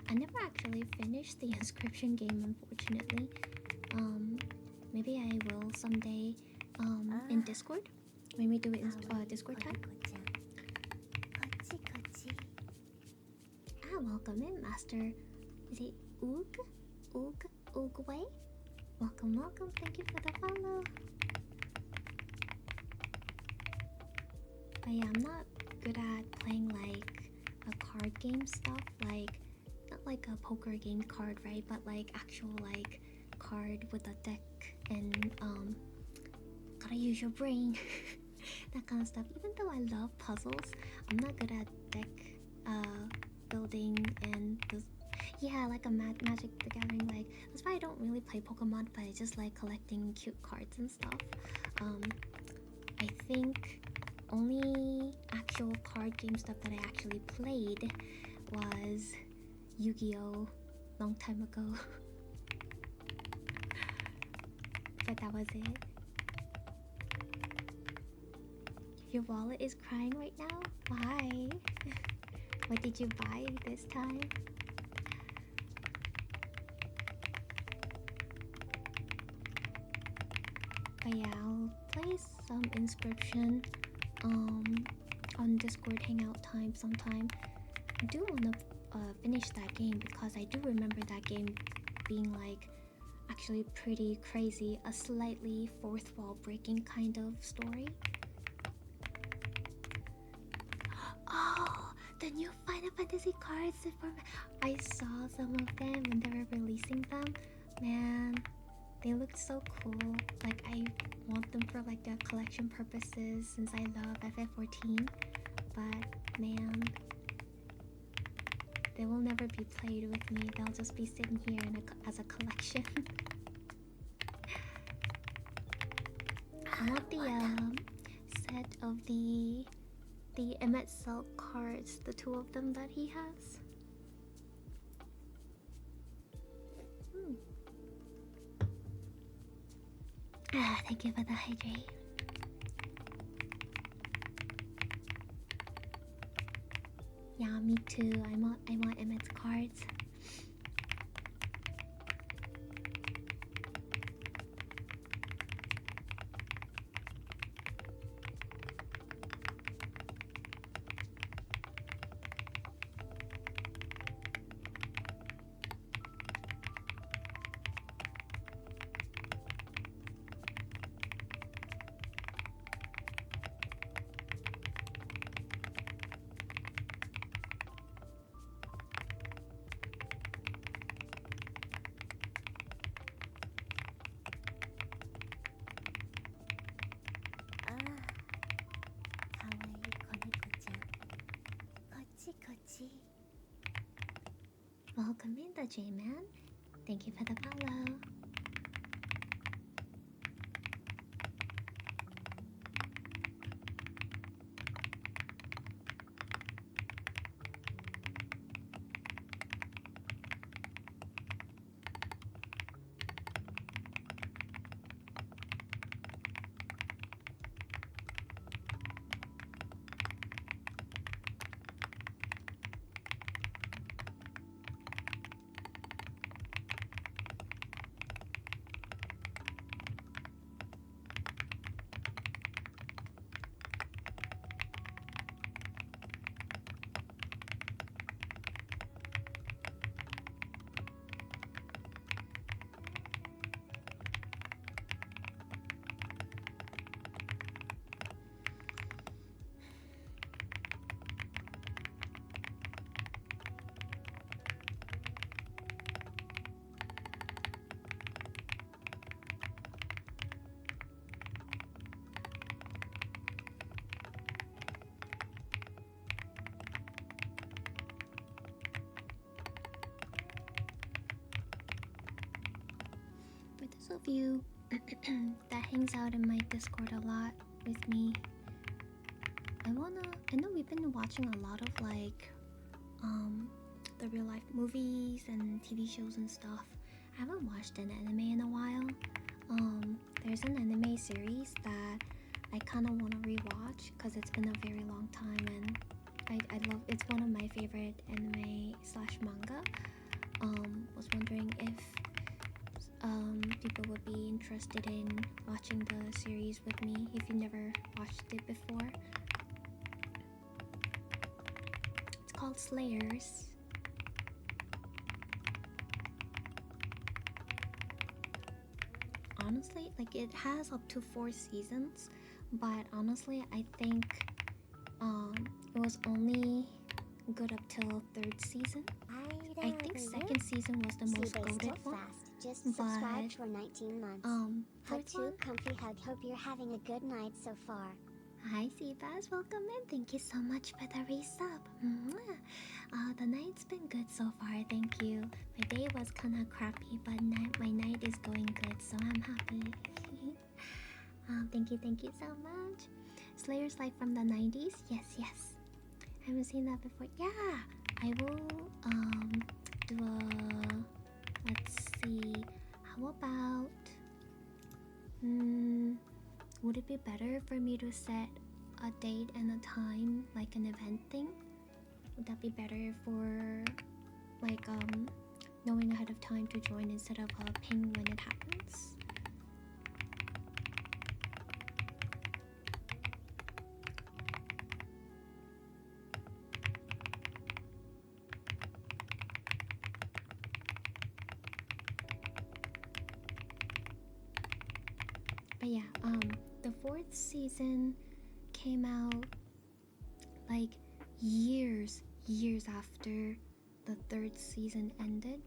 I never actually finished the Inscription game, unfortunately. Maybe I will someday in Discord. When we do it in Discord time. Welcome in, Master. Is it Oogway? Welcome, welcome. Thank you for the follow. But yeah, I'm not good at playing like a card game stuff, like not like a poker game card, right? But like actual like card with a deck and gotta use your brain. That kind of stuff. Even though I love puzzles, I'm not good at deck building and the... Yeah, like a Magic the Gathering. Like that's why I don't really play Pokemon, but I just like collecting cute cards and stuff. I think only actual card game stuff that I actually played was Yu-Gi-Oh! Long time ago. But that was it. Your wallet is crying right now? Why? What did you buy this time? But yeah, I'll play some Inscription on Discord Hangout time sometime. I do want to finish that game because I do remember that game being like actually pretty crazy, a slightly fourth wall breaking kind of story. Oh, the new Final Fantasy cards! I saw some of them when they were releasing them. Man, they looked so cool. Like I want them for like collection purposes since I love FF14. But man, they will never be played with me. They'll just be sitting here as a collection. I want the set of the Emmet Silk cards, the two of them that he has. Thank you for the hydrate. Yeah, me too. I want Emmet's cards. Welcome in, the J-Man. Thank you for the follow. Of you that hangs out in my Discord a lot with me, I know we've been watching a lot of like the real life movies and TV shows and stuff. I haven't watched an anime in a while. There's an anime series that I kind of want to rewatch because it's been a very long time, and I love, it's one of my favorite anime slash manga. Was wondering if people would be interested in watching the series with me if you never watched it before. It's called Slayers. Honestly, like it has up to 4 seasons, but honestly I think it was only good up till 3rd season. I think 2nd season was the most goated one. Just subscribed for 19 months. Hug fourth to one? comfy hug. Hope you're having a good night so far. Hi, Seabass. Welcome in. Thank you so much for the resub. Mwah. The night's been good so far. Thank you. My day was kind of crappy, but my night is going good, so I'm happy. Thank you so much. Slayer's like from the 90s? Yes, yes. I haven't seen that before. Yeah, I will do a. Let's see. How about? Would it be better for me to set a date and a time, like an event thing? Would that be better for like knowing ahead of time to join instead of ping when it happens? But yeah, the 4th season came out like years after the 3rd season ended,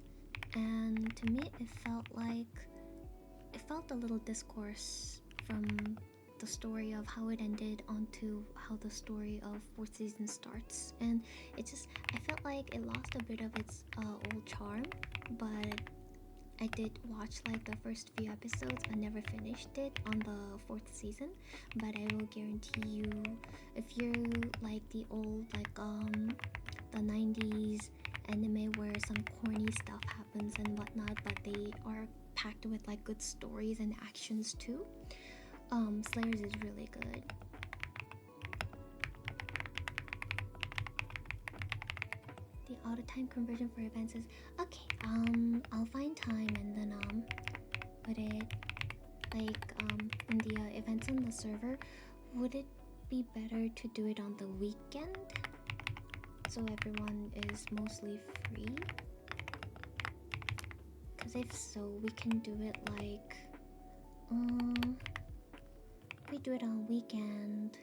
and to me it felt a little discourse from the story of how it ended onto how the story of 4th season starts, and I felt like it lost a bit of its old charm. But I did watch like the first few episodes. I never finished it on the 4th season, but I will guarantee you, if you like the old the 90s anime where some corny stuff happens and whatnot, but they are packed with like good stories and actions too, Slayers is really good. The auto time conversion for events is okay. I'll find time and then put it like in the events on the server. Would it be better to do it on the weekend so everyone is mostly free? Because if so, we can do it like we do it on weekend.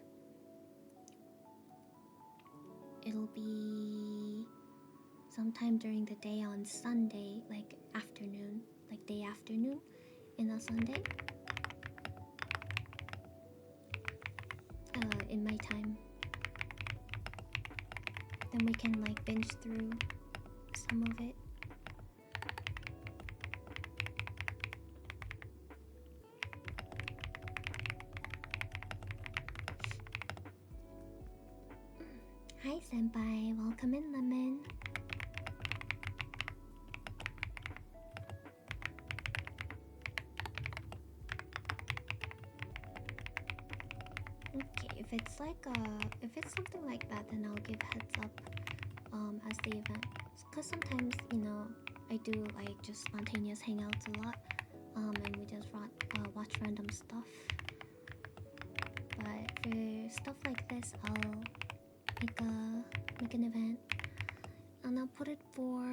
It'll be sometime during the day on Sunday, like afternoon, like day afternoon in a Sunday. In my time. Then we can like binge through some of it. Hi senpai, welcome in Lemon. Okay, if it's something like that, then I'll give heads up as the event. Cause sometimes, you know, I do like just spontaneous hangouts a lot, and we just watch random stuff. But for stuff like this, I'll make an event, and I'll put it for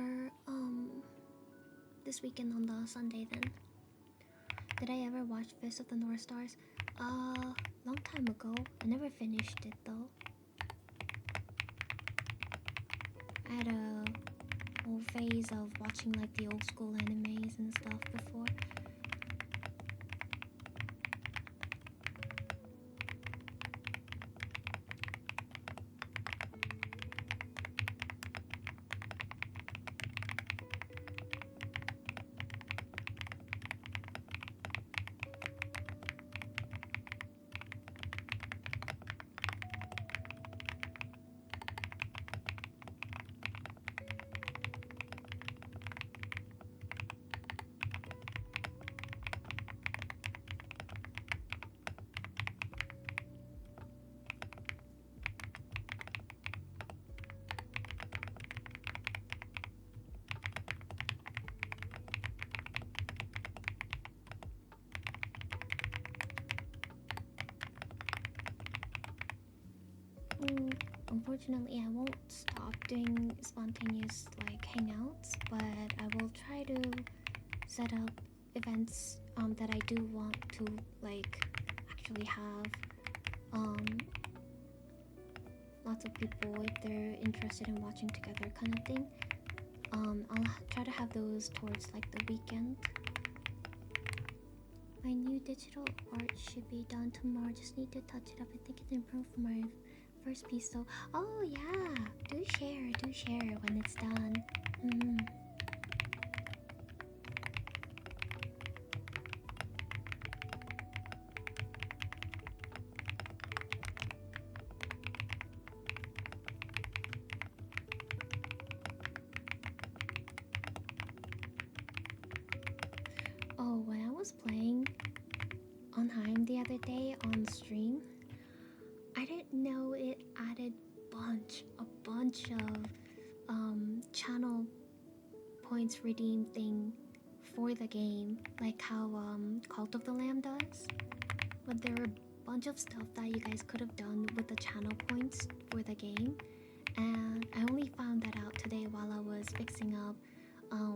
this weekend on the Sunday then. Did I ever watch Fist of the North Stars? Long time ago. I never finished it though. I had a whole phase of watching like the old school animes and stuff before. Unfortunately, I won't stop doing spontaneous like hangouts, but I will try to set up events that I do want to like actually have lots of people if they're interested in watching together kind of thing. I'll try to have those towards like the weekend. My new digital art should be done tomorrow. Just need to touch it up. I think it's improved from my first piece. So, oh yeah, do share when it's done. Oh, when I was playing on Heim the other day on stream, I didn't know it added a bunch of channel points redeem thing for the game, like how Cult of the Lamb does. But there were a bunch of stuff that you guys could have done with the channel points for the game, and I only found that out today while I was fixing up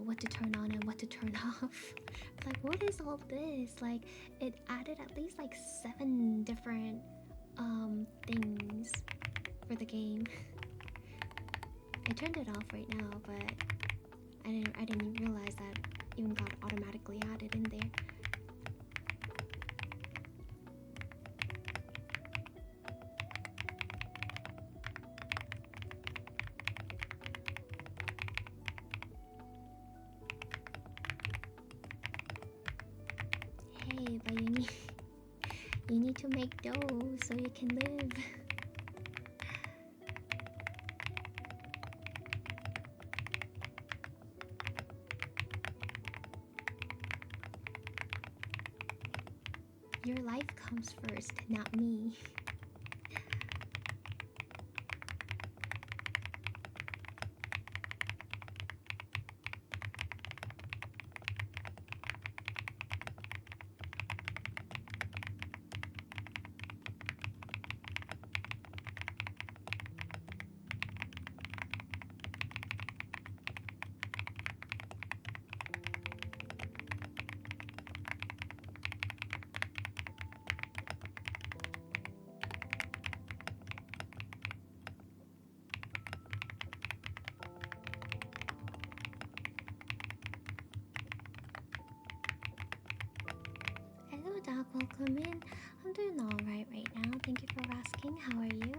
what to turn on and what to turn off. Like, what is all this? Like, it added at least like 7 different things for the game. I turned it off right now, but I didn't even realize that even got automatically added in there. Hey, but you need to make dough so you can live. Your life comes first, not me. Hello, Doc. Welcome in. I'm doing alright right now. Thank you for asking. How are you?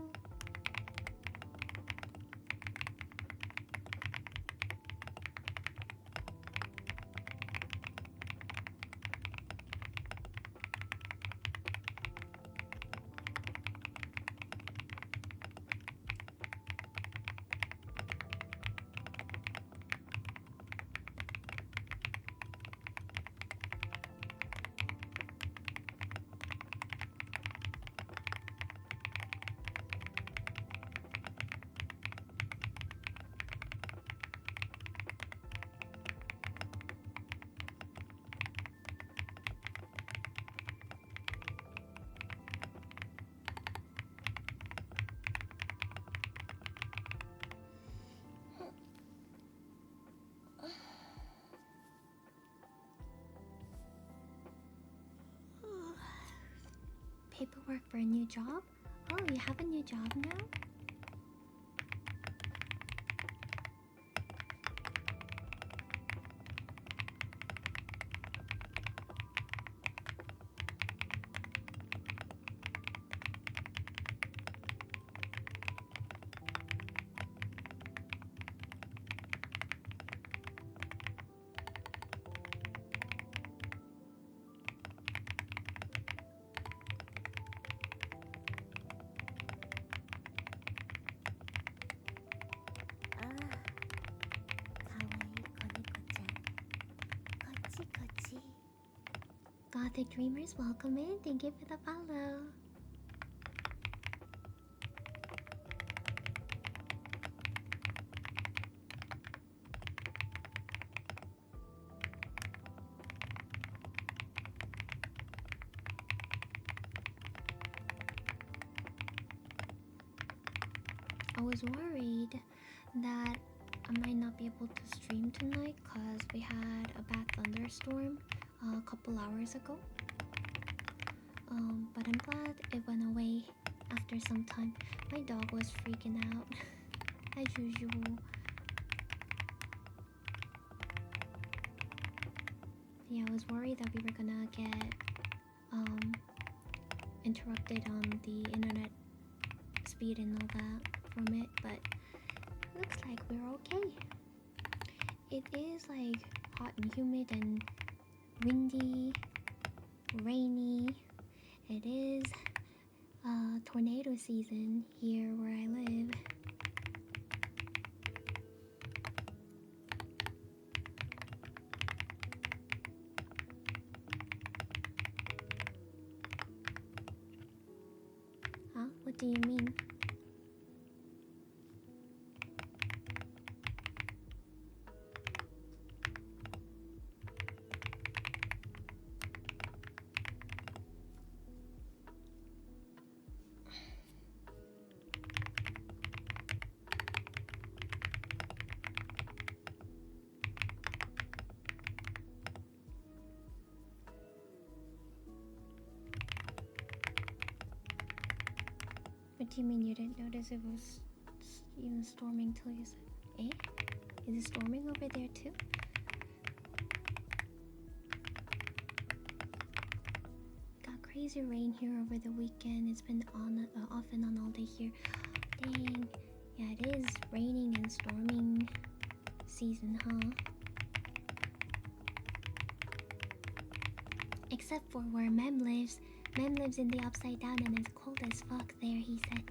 Paperwork for a new job? Oh, you have a new job now? Gothic Dreamers, welcome in. Thank you for the follow. I was worried that I might not be able to stream tonight because we had a bad thunderstorm a couple hours ago. But I'm glad it went away after some time. My dog was freaking out, as usual. Yeah, I was worried that we were gonna get interrupted on the internet speed and all that from it, but looks like we're okay. It is like hot and humid and windy, rainy. It is tornado season here where I live. Huh? What do you mean? What do you mean you didn't notice it was even storming till you said, eh? Is it storming over there too? Got crazy rain here over the weekend. It's been on off and on all day here. Dang. Yeah, it is raining and storming season, huh? Except for where Mem lives. Mem lives in the upside down and it's cold as fuck there, he said.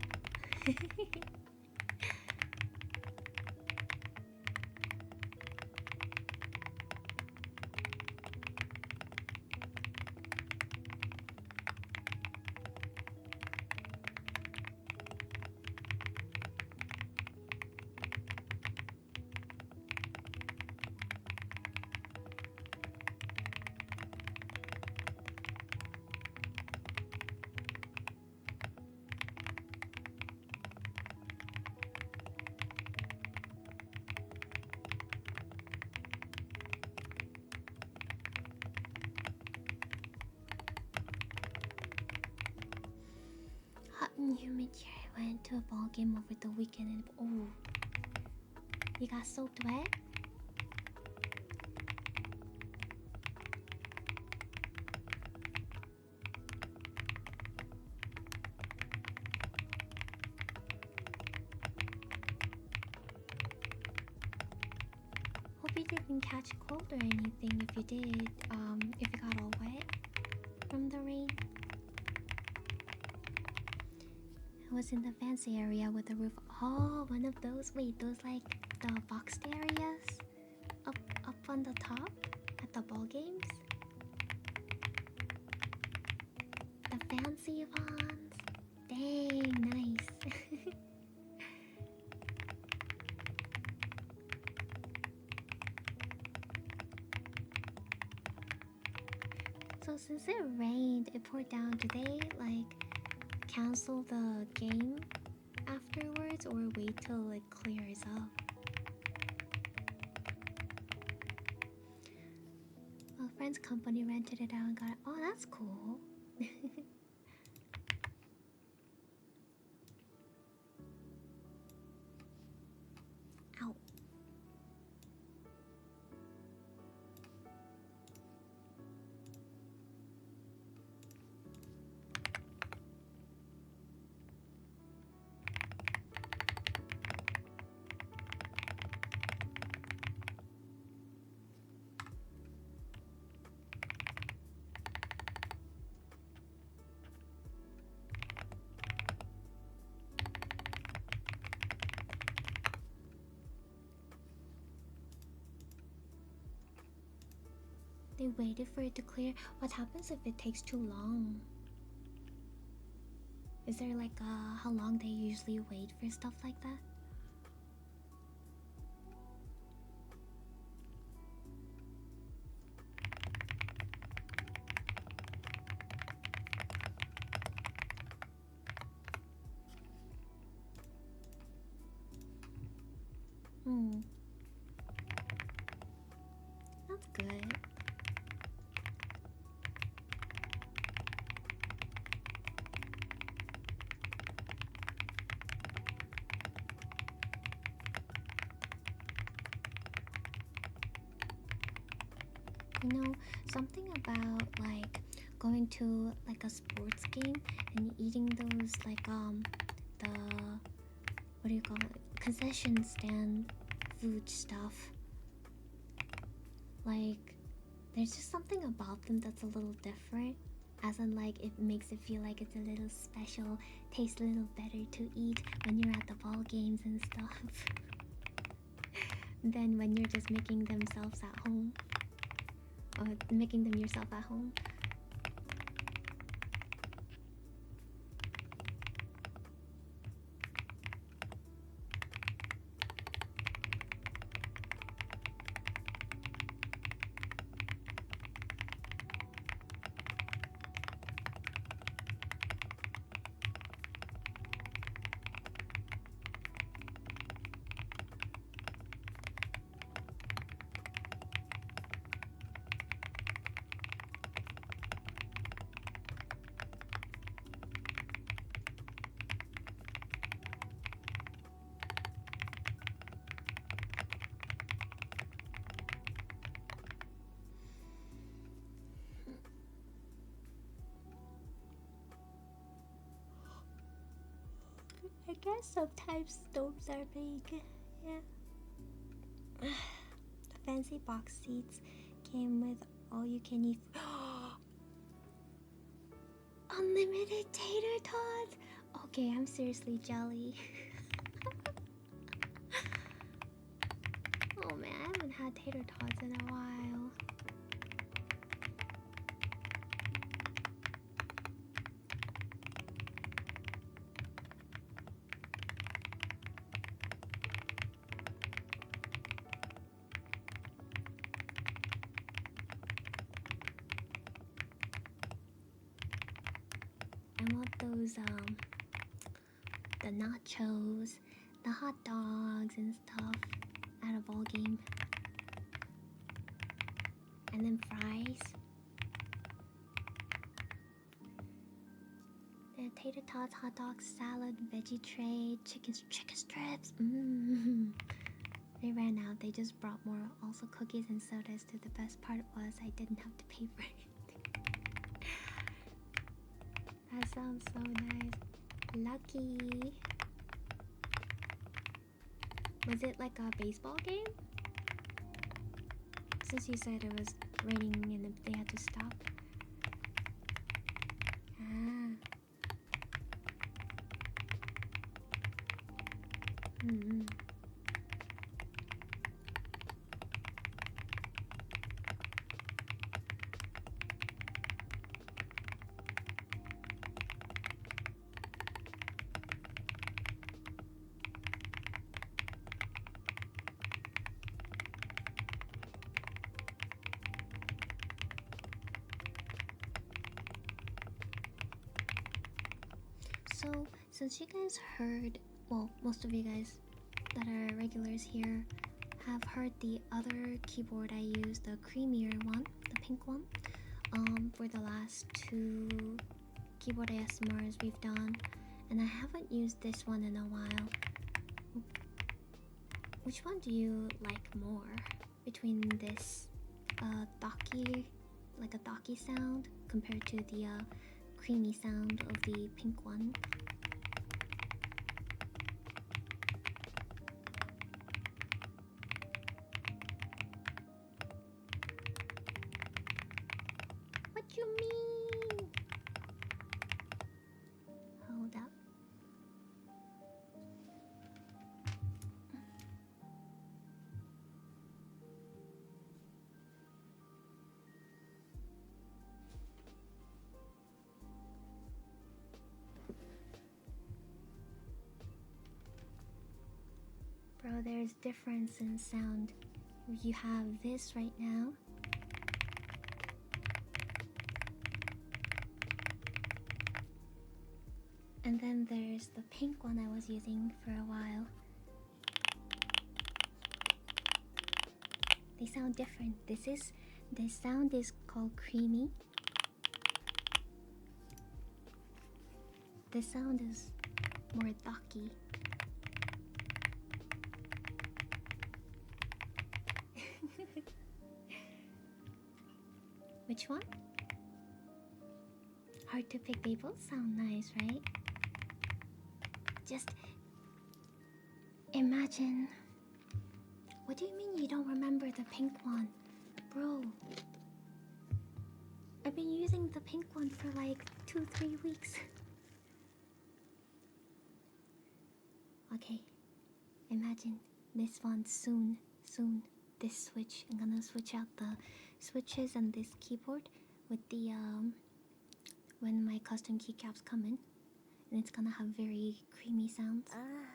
Hot and humid here. I went to a ball game over the weekend and oh, you got soaked wet? Hope you didn't catch cold or anything. If you did, if you got all wet from the rain. I was in the fancy area with the roof. Oh, one of those. Wait, those like the boxed areas up on the top at the ball games. The fancy ones. Dang, nice. So since it rained, it poured down. Do they like cancel the game afterwards or wait till it clears up? A friend's company rented it out and got it. Oh, that's cool. Ow. They waited for it to clear. What happens if it takes too long? Is there like how long they usually wait for stuff like that? That's good. You know, something about like going to like a sports game and eating those like the what do you call it? Concession stand food stuff. Like there's just something about them that's a little different. As in like it makes it feel like it's a little special, tastes a little better to eat when you're at the ball games and stuff. Than when you're just making themselves at home. Or making them yourself at home. I guess sometimes storms are big. Yeah. The fancy box seats came with all you can eat. Unlimited tater tots! Okay, I'm seriously jelly. Oh man, I haven't had tater tots in a while. I want those the nachos, the hot dogs and stuff at a ball game. And then fries. The tater tots, hot dogs, salad, veggie tray, chicken strips. They ran out. They just brought more. Also cookies and sodas. To the best part was I didn't have to pay for it. That sounds so nice. Lucky. Was it like a baseball game? Since you said it was raining and they had to stop. Ah. So, since you guys heard, well, most of you guys that are regulars here have heard the other keyboard I used, the creamier one, the pink one, for the last 2 keyboard ASMRs we've done, and I haven't used this one in a while. Which one do you like more between this Thocky, like a Thocky sound, compared to the creamy sound of the pink one? What you mean? Hold up. Bro, there's difference in sound. You have this right now. And then there's the pink one I was using for a while. They sound different. This sound is called creamy. This sound is more Thocky. Which one? Hard to pick. They both sound nice, right? Just imagine. What do you mean you don't remember the pink one? Bro, I've been using the pink one for like 2-3 weeks. Okay, imagine this one soon. This switch. I'm gonna switch out the switches and this keyboard with the when my custom keycaps come in, and it's gonna have very creamy sounds. Ah,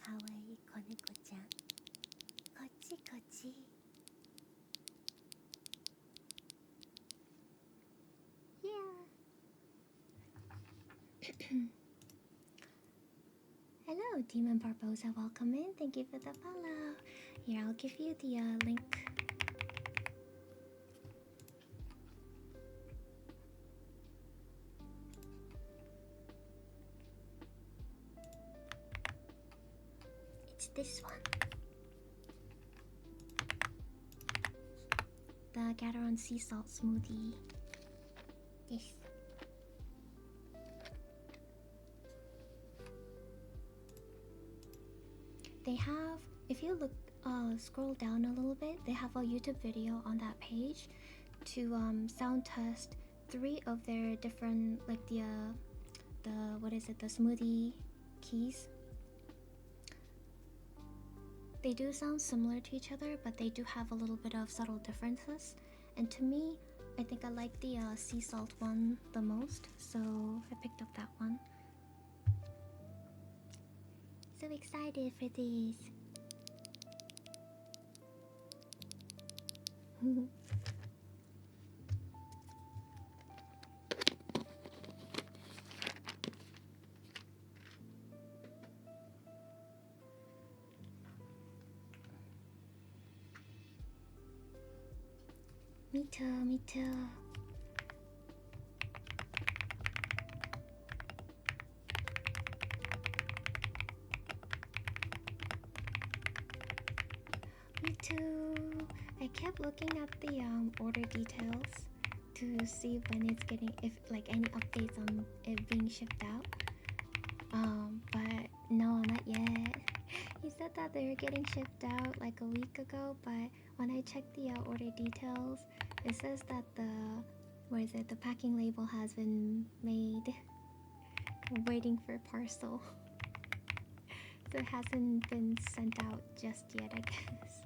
kawaii koneko-chan. Kochi kochi. Yeah. Hello, Demon Barbosa. Welcome in. Thank you for the follow. Here, I'll give you the link. It's this one. The Gateron Sea Salt Smoothie. Yes. They have, if you look, scroll down a little bit, they have a YouTube video on that page to sound test 3 of their different, like the what is it, the smoothie keys. They do sound similar to each other, but they do have a little bit of subtle differences. And to me, I think I like the sea salt one the most, so I picked up that one. So excited for this. Me too, me too. Me too. I kept looking at the order details to see when it's getting, if like any updates on it being shipped out. But no, not yet. He said that they were getting shipped out like a week ago, but when I checked the order details, it says that the packing label has been made. Waiting for parcel. So it hasn't been sent out just yet, I guess.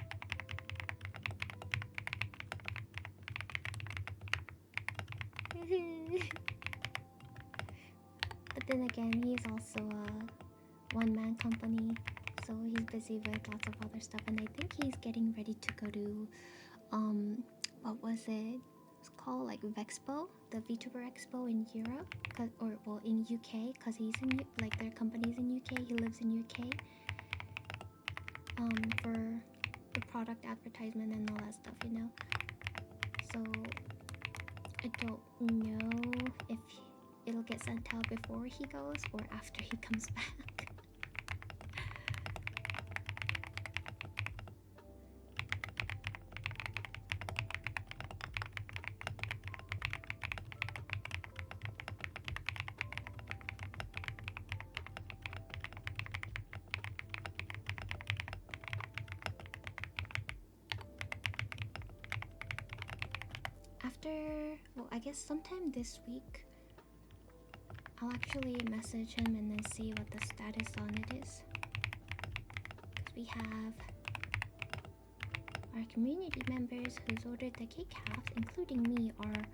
But then again, he's also a one-man company, so he's busy with lots of other stuff, and I think he's getting ready to go to what was it? It's called like Vexpo, the VTuber Expo in Europe, in UK, cause he's in like their company's in UK. He lives in UK. For the product advertisement and all that stuff, you know. So I don't know if it'll get sent out before he goes or after he comes back. Well, I guess sometime this week, I'll actually message him and then see what the status on it is. Because we have our community members who's ordered the cake half, including me, are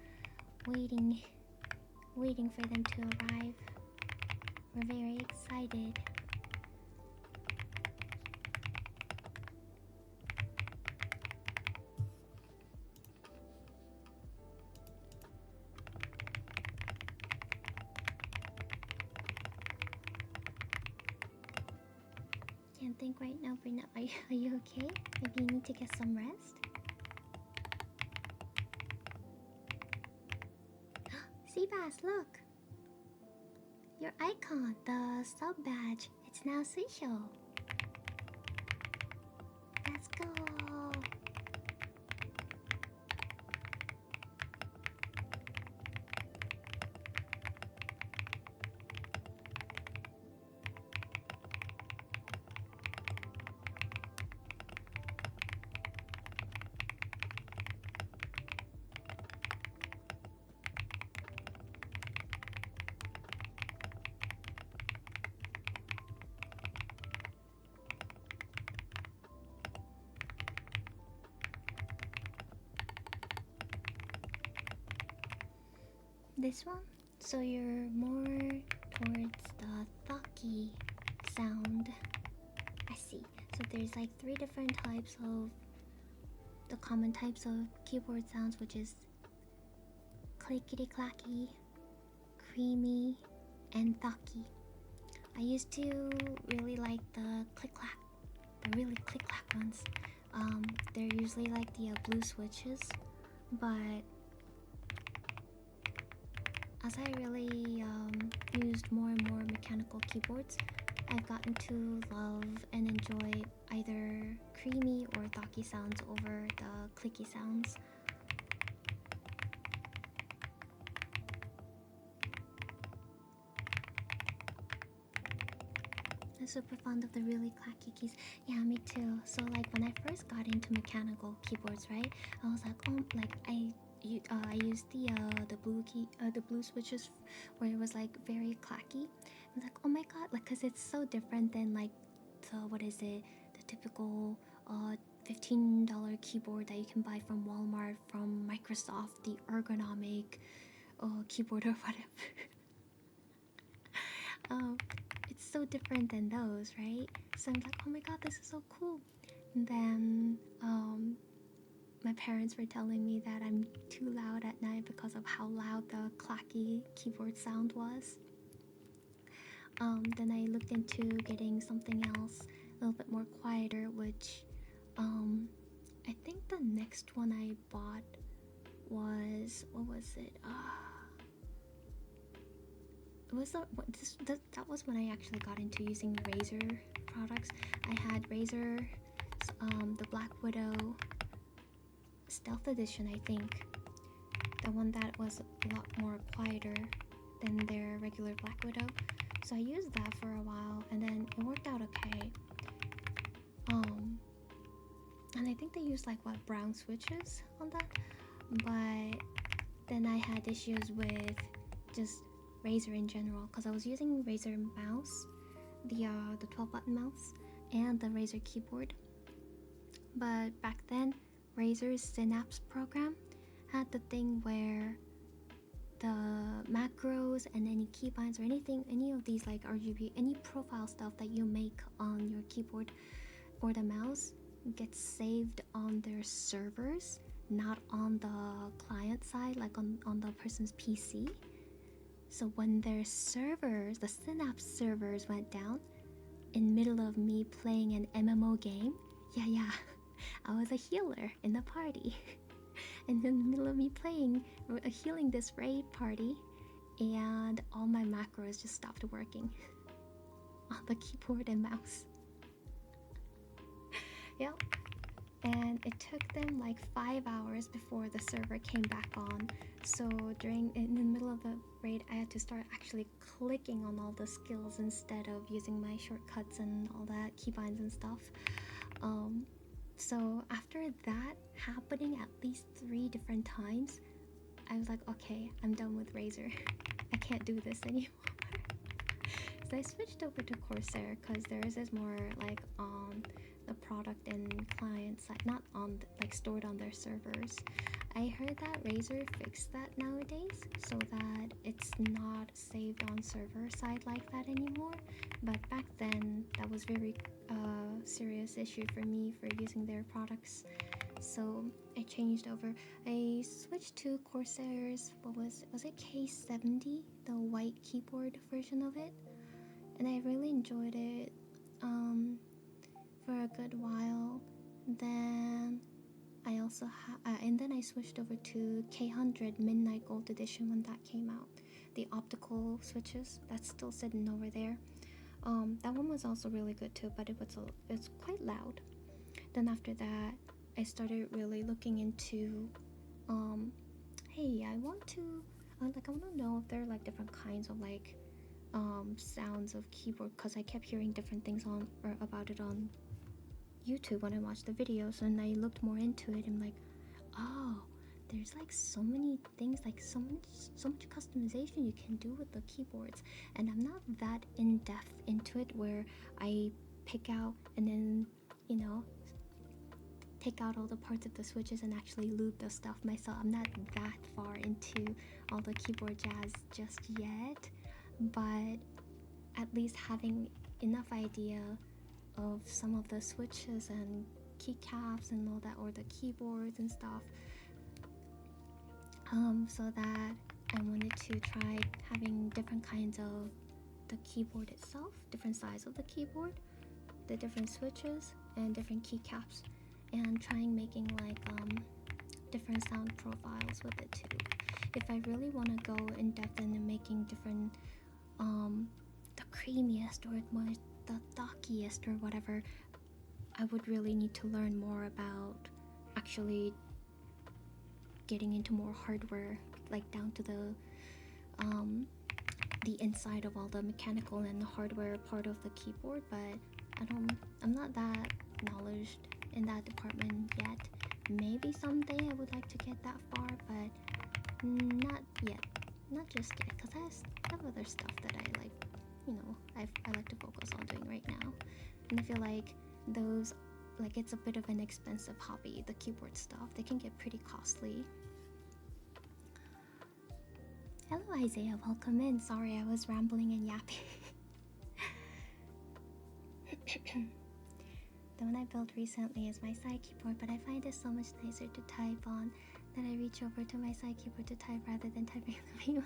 waiting for them to arrive. We're very excited. Can't think right now, Brina. Are you okay? Maybe you need to get some rest? Seabass, look! Your icon, the sub badge, it's now Suisho. Let's go! This one? So you're more towards the Thocky sound. I see. So there's like 3 different types of the common types of keyboard sounds, which is clickety clacky, creamy, and Thocky. I used to really like the click clack, the really click clack ones. They're usually like the blue switches, but as I really used more and more mechanical keyboards, I've gotten to love and enjoy either creamy or Thocky sounds over the clicky sounds. I'm super fond of the really clacky keys. Yeah, me too. So like when I first got into mechanical keyboards, right? I was like, oh, like I used the blue switches where it was like very clacky. I was like, oh my god, like, cause it's so different than like the what is it, the typical $15 keyboard that you can buy from Walmart, from Microsoft, the ergonomic keyboard or whatever. It's so different than those, right? So I'm like, oh my god, this is so cool. And then my parents were telling me that I'm too loud at night because of how loud the clacky keyboard sound was. Then I looked into getting something else a little bit more quieter, which I think the next one I bought was, what was it? It was that was when I actually got into using Razer products. I had Razer, the Black Widow Stealth Edition, I think. The one that was a lot more quieter than their regular Black Widow. So I used that for a while, and then it worked out okay. And I think they used like what, brown switches on that. But then I had issues with just Razer in general, because I was using Razer mouse, the 12-button mouse, and the Razer keyboard. But back then, Razer's Synapse program had the thing where the macros and any keybinds or anything, any of these like RGB, any profile stuff that you make on your keyboard or the mouse gets saved on their servers, not on the client side, like on the person's PC. So when their servers, the Synapse servers went down in middle of me playing an MMO game, yeah, I was a healer in the party. And in the middle of me playing, healing this raid party, and all my macros just stopped working on the keyboard and mouse. Yep. And it took them like 5 hours before the server came back on. So in the middle of the raid, I had to start actually clicking on all the skills instead of using my shortcuts and all that, keybinds and stuff. So after that happening at least 3 different times, I was like, okay, I'm done with Razer. I can't do this anymore. So I switched over to Corsair because theirs is more like on the product and client side, not on like stored on their servers. I heard that Razer fixed that nowadays so that it's not saved on server side like that anymore. But back then, that was very serious issue for me for using their products. So I changed over. I switched to Corsair's, what was it K70, the white keyboard version of it, and I really enjoyed it for a good while. Then I also and then I switched over to K100 Midnight Gold Edition when that came out. The optical switches that's still sitting over there. That one was also really good too, but it's quite loud. Then after that, I started really looking into, hey, I want to know if there are like different kinds of like sounds of keyboard, because I kept hearing different things about it on YouTube when I watched the videos, and I looked more into it and like, oh, there's like so many things, like so much customization you can do with the keyboards, and I'm not that in depth into it where I pick out and then take out all the parts of the switches and actually loop the stuff myself. I'm not that far into into all the keyboard jazz just yet, but at least having enough idea of some of the switches and keycaps and all that, or the keyboards and stuff, so that I wanted to try having different kinds of the keyboard itself, different size of the keyboard, the different switches and different keycaps, and trying making like different sound profiles with it too. If I really want to go in depth into making different the creamiest or more the thockiest or whatever, I would really need to learn more about actually getting into more hardware, like down to the inside of all the mechanical and the hardware part of the keyboard. But I'm not that knowledgeable in that department yet. Maybe someday I would like to get that far, but not yet. Not just yet, because I have other stuff that I like, I like to focus on doing right now. And I feel like those, like, it's a bit of an expensive hobby, the keyboard stuff. They can get pretty costly. Hello Isaiah, welcome in. Sorry, I was rambling and yapping. The one I built recently is my side keyboard, but I find it so much nicer to type on that I reach over to my side keyboard to type rather than typing the view.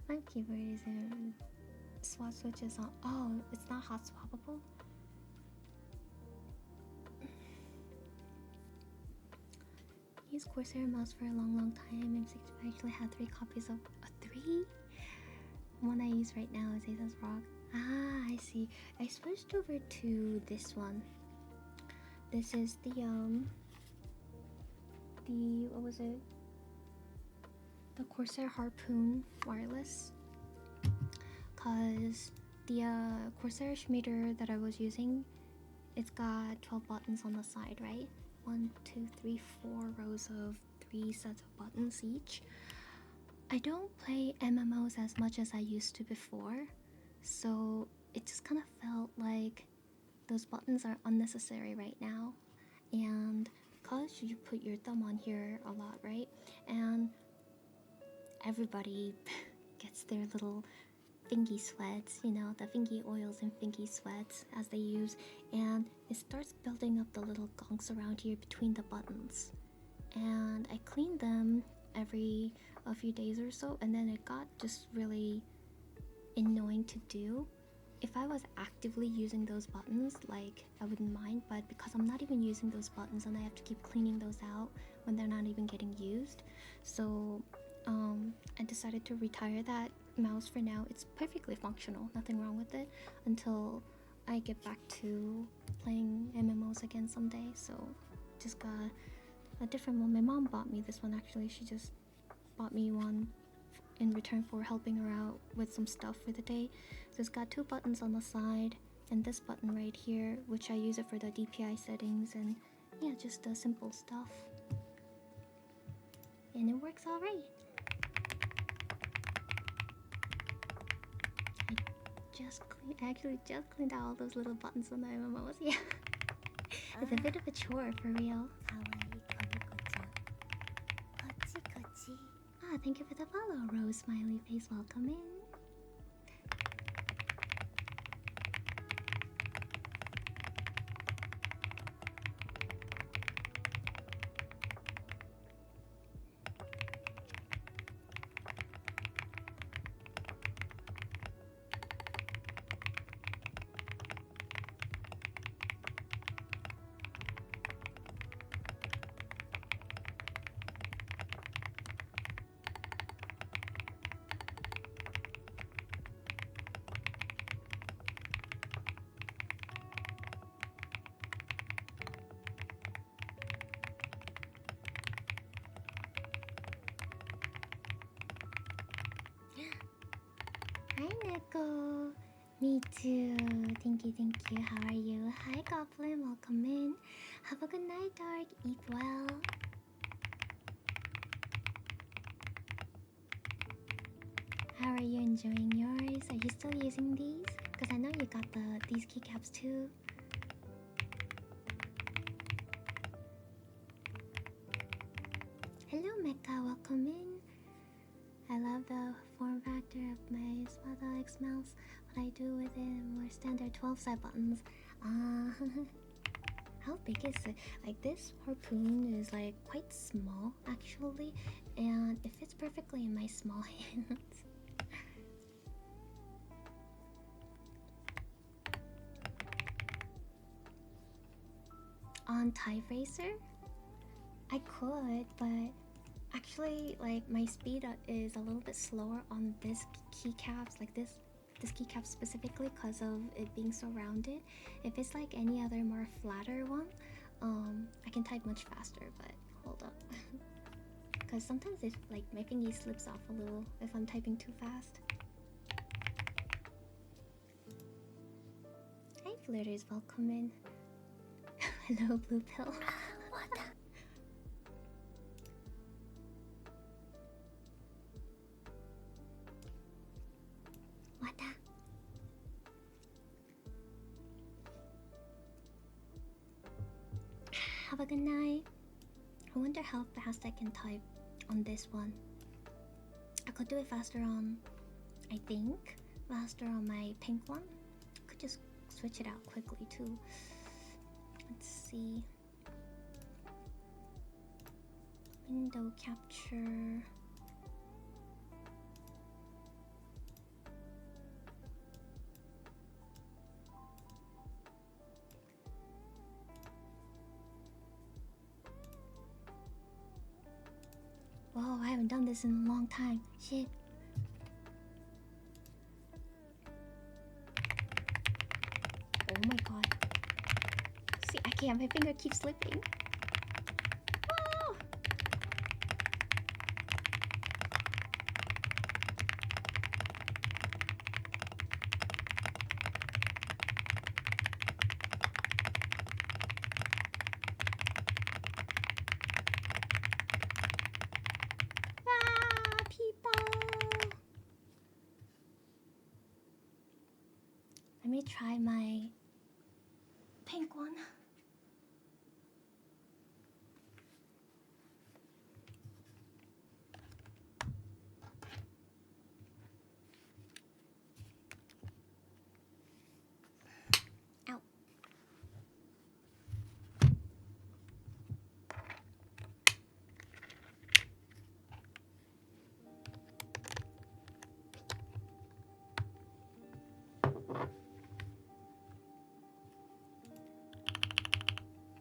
My keyboard is swap switches on. Oh, it's not hot swappable? Used Corsair mouse for a long time. I actually had 3 copies of a 3. The one I use right now is Asus Rock. Ah, I see. I switched over to this one. This is the what was it? The Corsair Harpoon wireless. Cause the Corsair Schmieder that I was using, it's got 12 buttons on the side, right? 1, 2, 3, 4 rows of 3 sets of buttons each. I don't play MMOs as much as I used to before, so it just kind of felt like those buttons are unnecessary right now. And because you put your thumb on here a lot, right? And everybody gets their little fingy sweats, the fingy oils and fingy sweats as they use, and it starts building up the little gonks around here between the buttons. And I cleaned them every a few days or so, and then it got just really annoying to do. If I was actively using those buttons, like, I wouldn't mind, but because I'm not even using those buttons and I have to keep cleaning those out when they're not even getting used, so I decided to retire that mouse for now. It's perfectly functional, nothing wrong with it, until I get back to playing MMOs again someday. So just got a different one. My mom bought me this one actually. She just bought me one in return for helping her out with some stuff for the day. So it's got 2 buttons on the side and this button right here, which I use it for the DPI settings and yeah, just the simple stuff. And it works alright. I actually just cleaned out all those little buttons on the MMOs. Yeah. It's a bit of a chore for real. Ah, thank you for the follow, Rose Smiley Face. Welcome in. Hi, Neko. Me too. Thank you. How are you? Hi, Goblin. Welcome in. Have a good night, Dark. Eat well. How are you enjoying yours? Are you still using these? Because I know you got these keycaps too. Hello, Mecca. Welcome in. form factor of my small X mouse. What I do with it more standard 12 side buttons. How big is it? Like this harpoon is like quite small actually, and it fits perfectly in my small hands. On Tie Racer? I could, but actually, like my speed is a little bit slower on this keycaps, like this keycap specifically, because of it being so rounded. If it's like any other more flatter one, I can type much faster. But hold up, because sometimes it's like my thingy slips off a little if I'm typing too fast. Hi, flirters, welcome in. Hello, Blue Pill. What the? What the? Have a good night. I wonder how fast I can type on this one. I could do it faster on, I think, faster on my pink one. I could just switch it out quickly too. Let's see. Window capture. Whoa, I haven't done this in a long time. Shit. Oh my god. See, I can't. My finger keeps slipping. Oh! Ah, people! Let me try my pink one. Ow.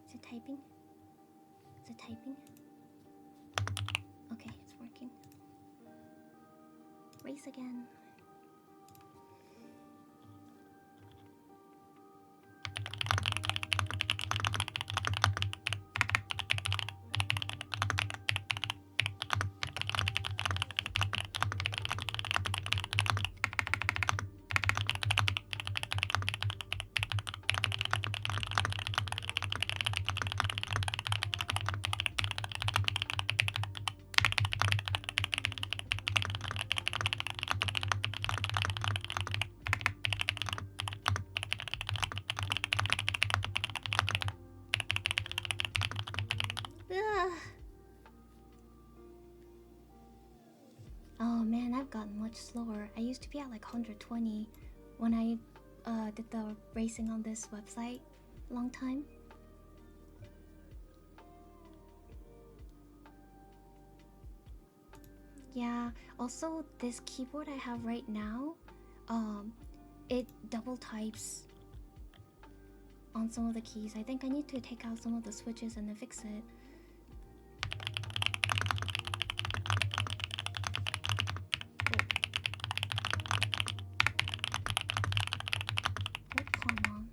Is it typing? Is it typing? Okay, it's working. Race again. Ugh. Oh man, I've gotten much slower. I used to be at like 120 when I did the racing on this website a long time. Yeah, also this keyboard I have right now, it double types on some of the keys. I think I need to take out some of the switches and then fix it. Oh, come on.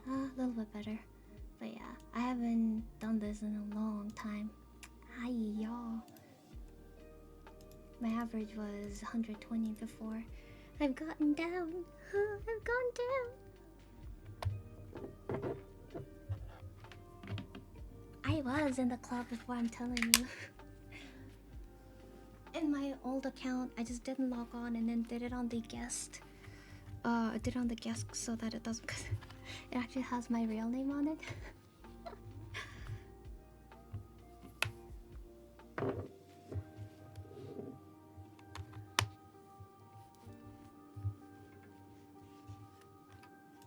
A little bit better. But yeah, I haven't done this in a long time. Hi, y'all. My average was 120 before. I've gotten down. I've gone down. I was in the club before, I'm telling you. In my old account. I just didn't log on and then did it on the guest. I did it on the guest so that it doesn't. Cause it actually has my real name on it.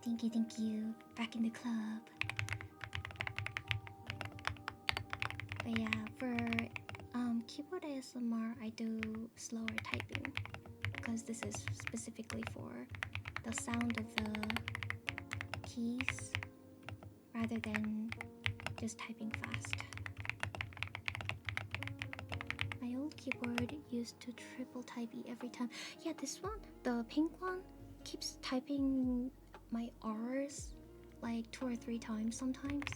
Thank you. Back in the club. But yeah, for keyboard ASMR, I do slower typing because this is specifically for the sound of the keys rather than just typing fast. My old keyboard used to triple type E every time. Yeah, this one, the pink one, keeps typing my R's like 2 or 3 times sometimes.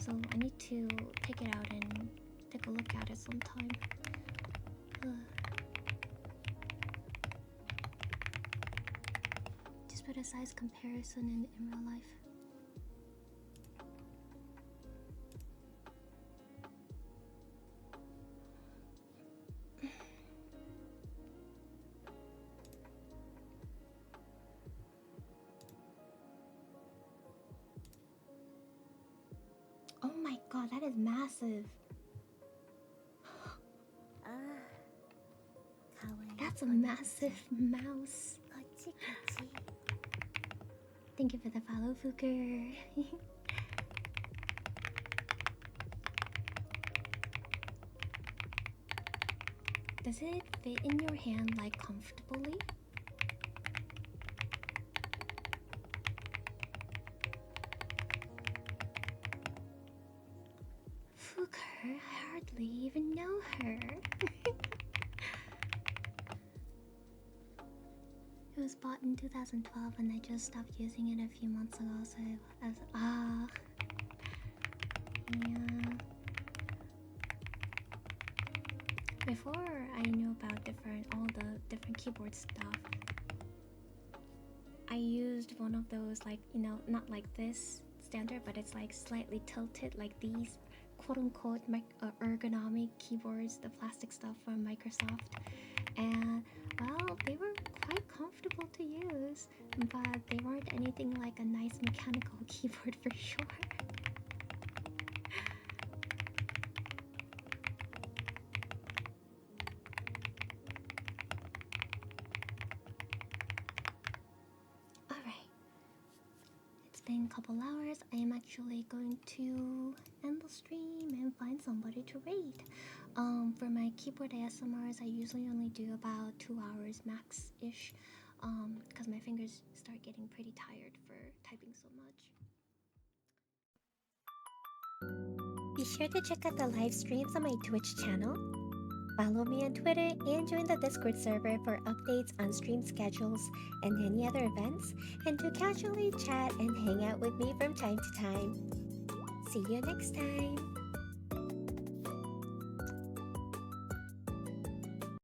So I need to take it out and take a look at it sometime. Just put a size comparison in real life. Oh my god, that is massive. That's a massive mouse. Thank you for the follow, Fuker. Does it fit in your hand like comfortably? Fuker, I hardly even know her. It was bought in 2012 and I just stopped using it a few months ago, so I was, yeah. Before I knew about all the different keyboard stuff, I used one of those, like, you know, not like this standard, but it's like slightly tilted, like these quote-unquote ergonomic keyboards, the plastic stuff from Microsoft. And well, they were quite comfortable to use, but they weren't anything like a nice mechanical keyboard for sure. Alright, it's been a couple hours. I am actually going to end the stream and find somebody to raid. For my keyboard ASMRs, I usually only do about 2 hours max-ish, because my fingers start getting pretty tired for typing so much. Be sure to check out the live streams on my Twitch channel. Follow me on Twitter and join the Discord server for updates on stream schedules and any other events, and to casually chat and hang out with me from time to time. See you next time!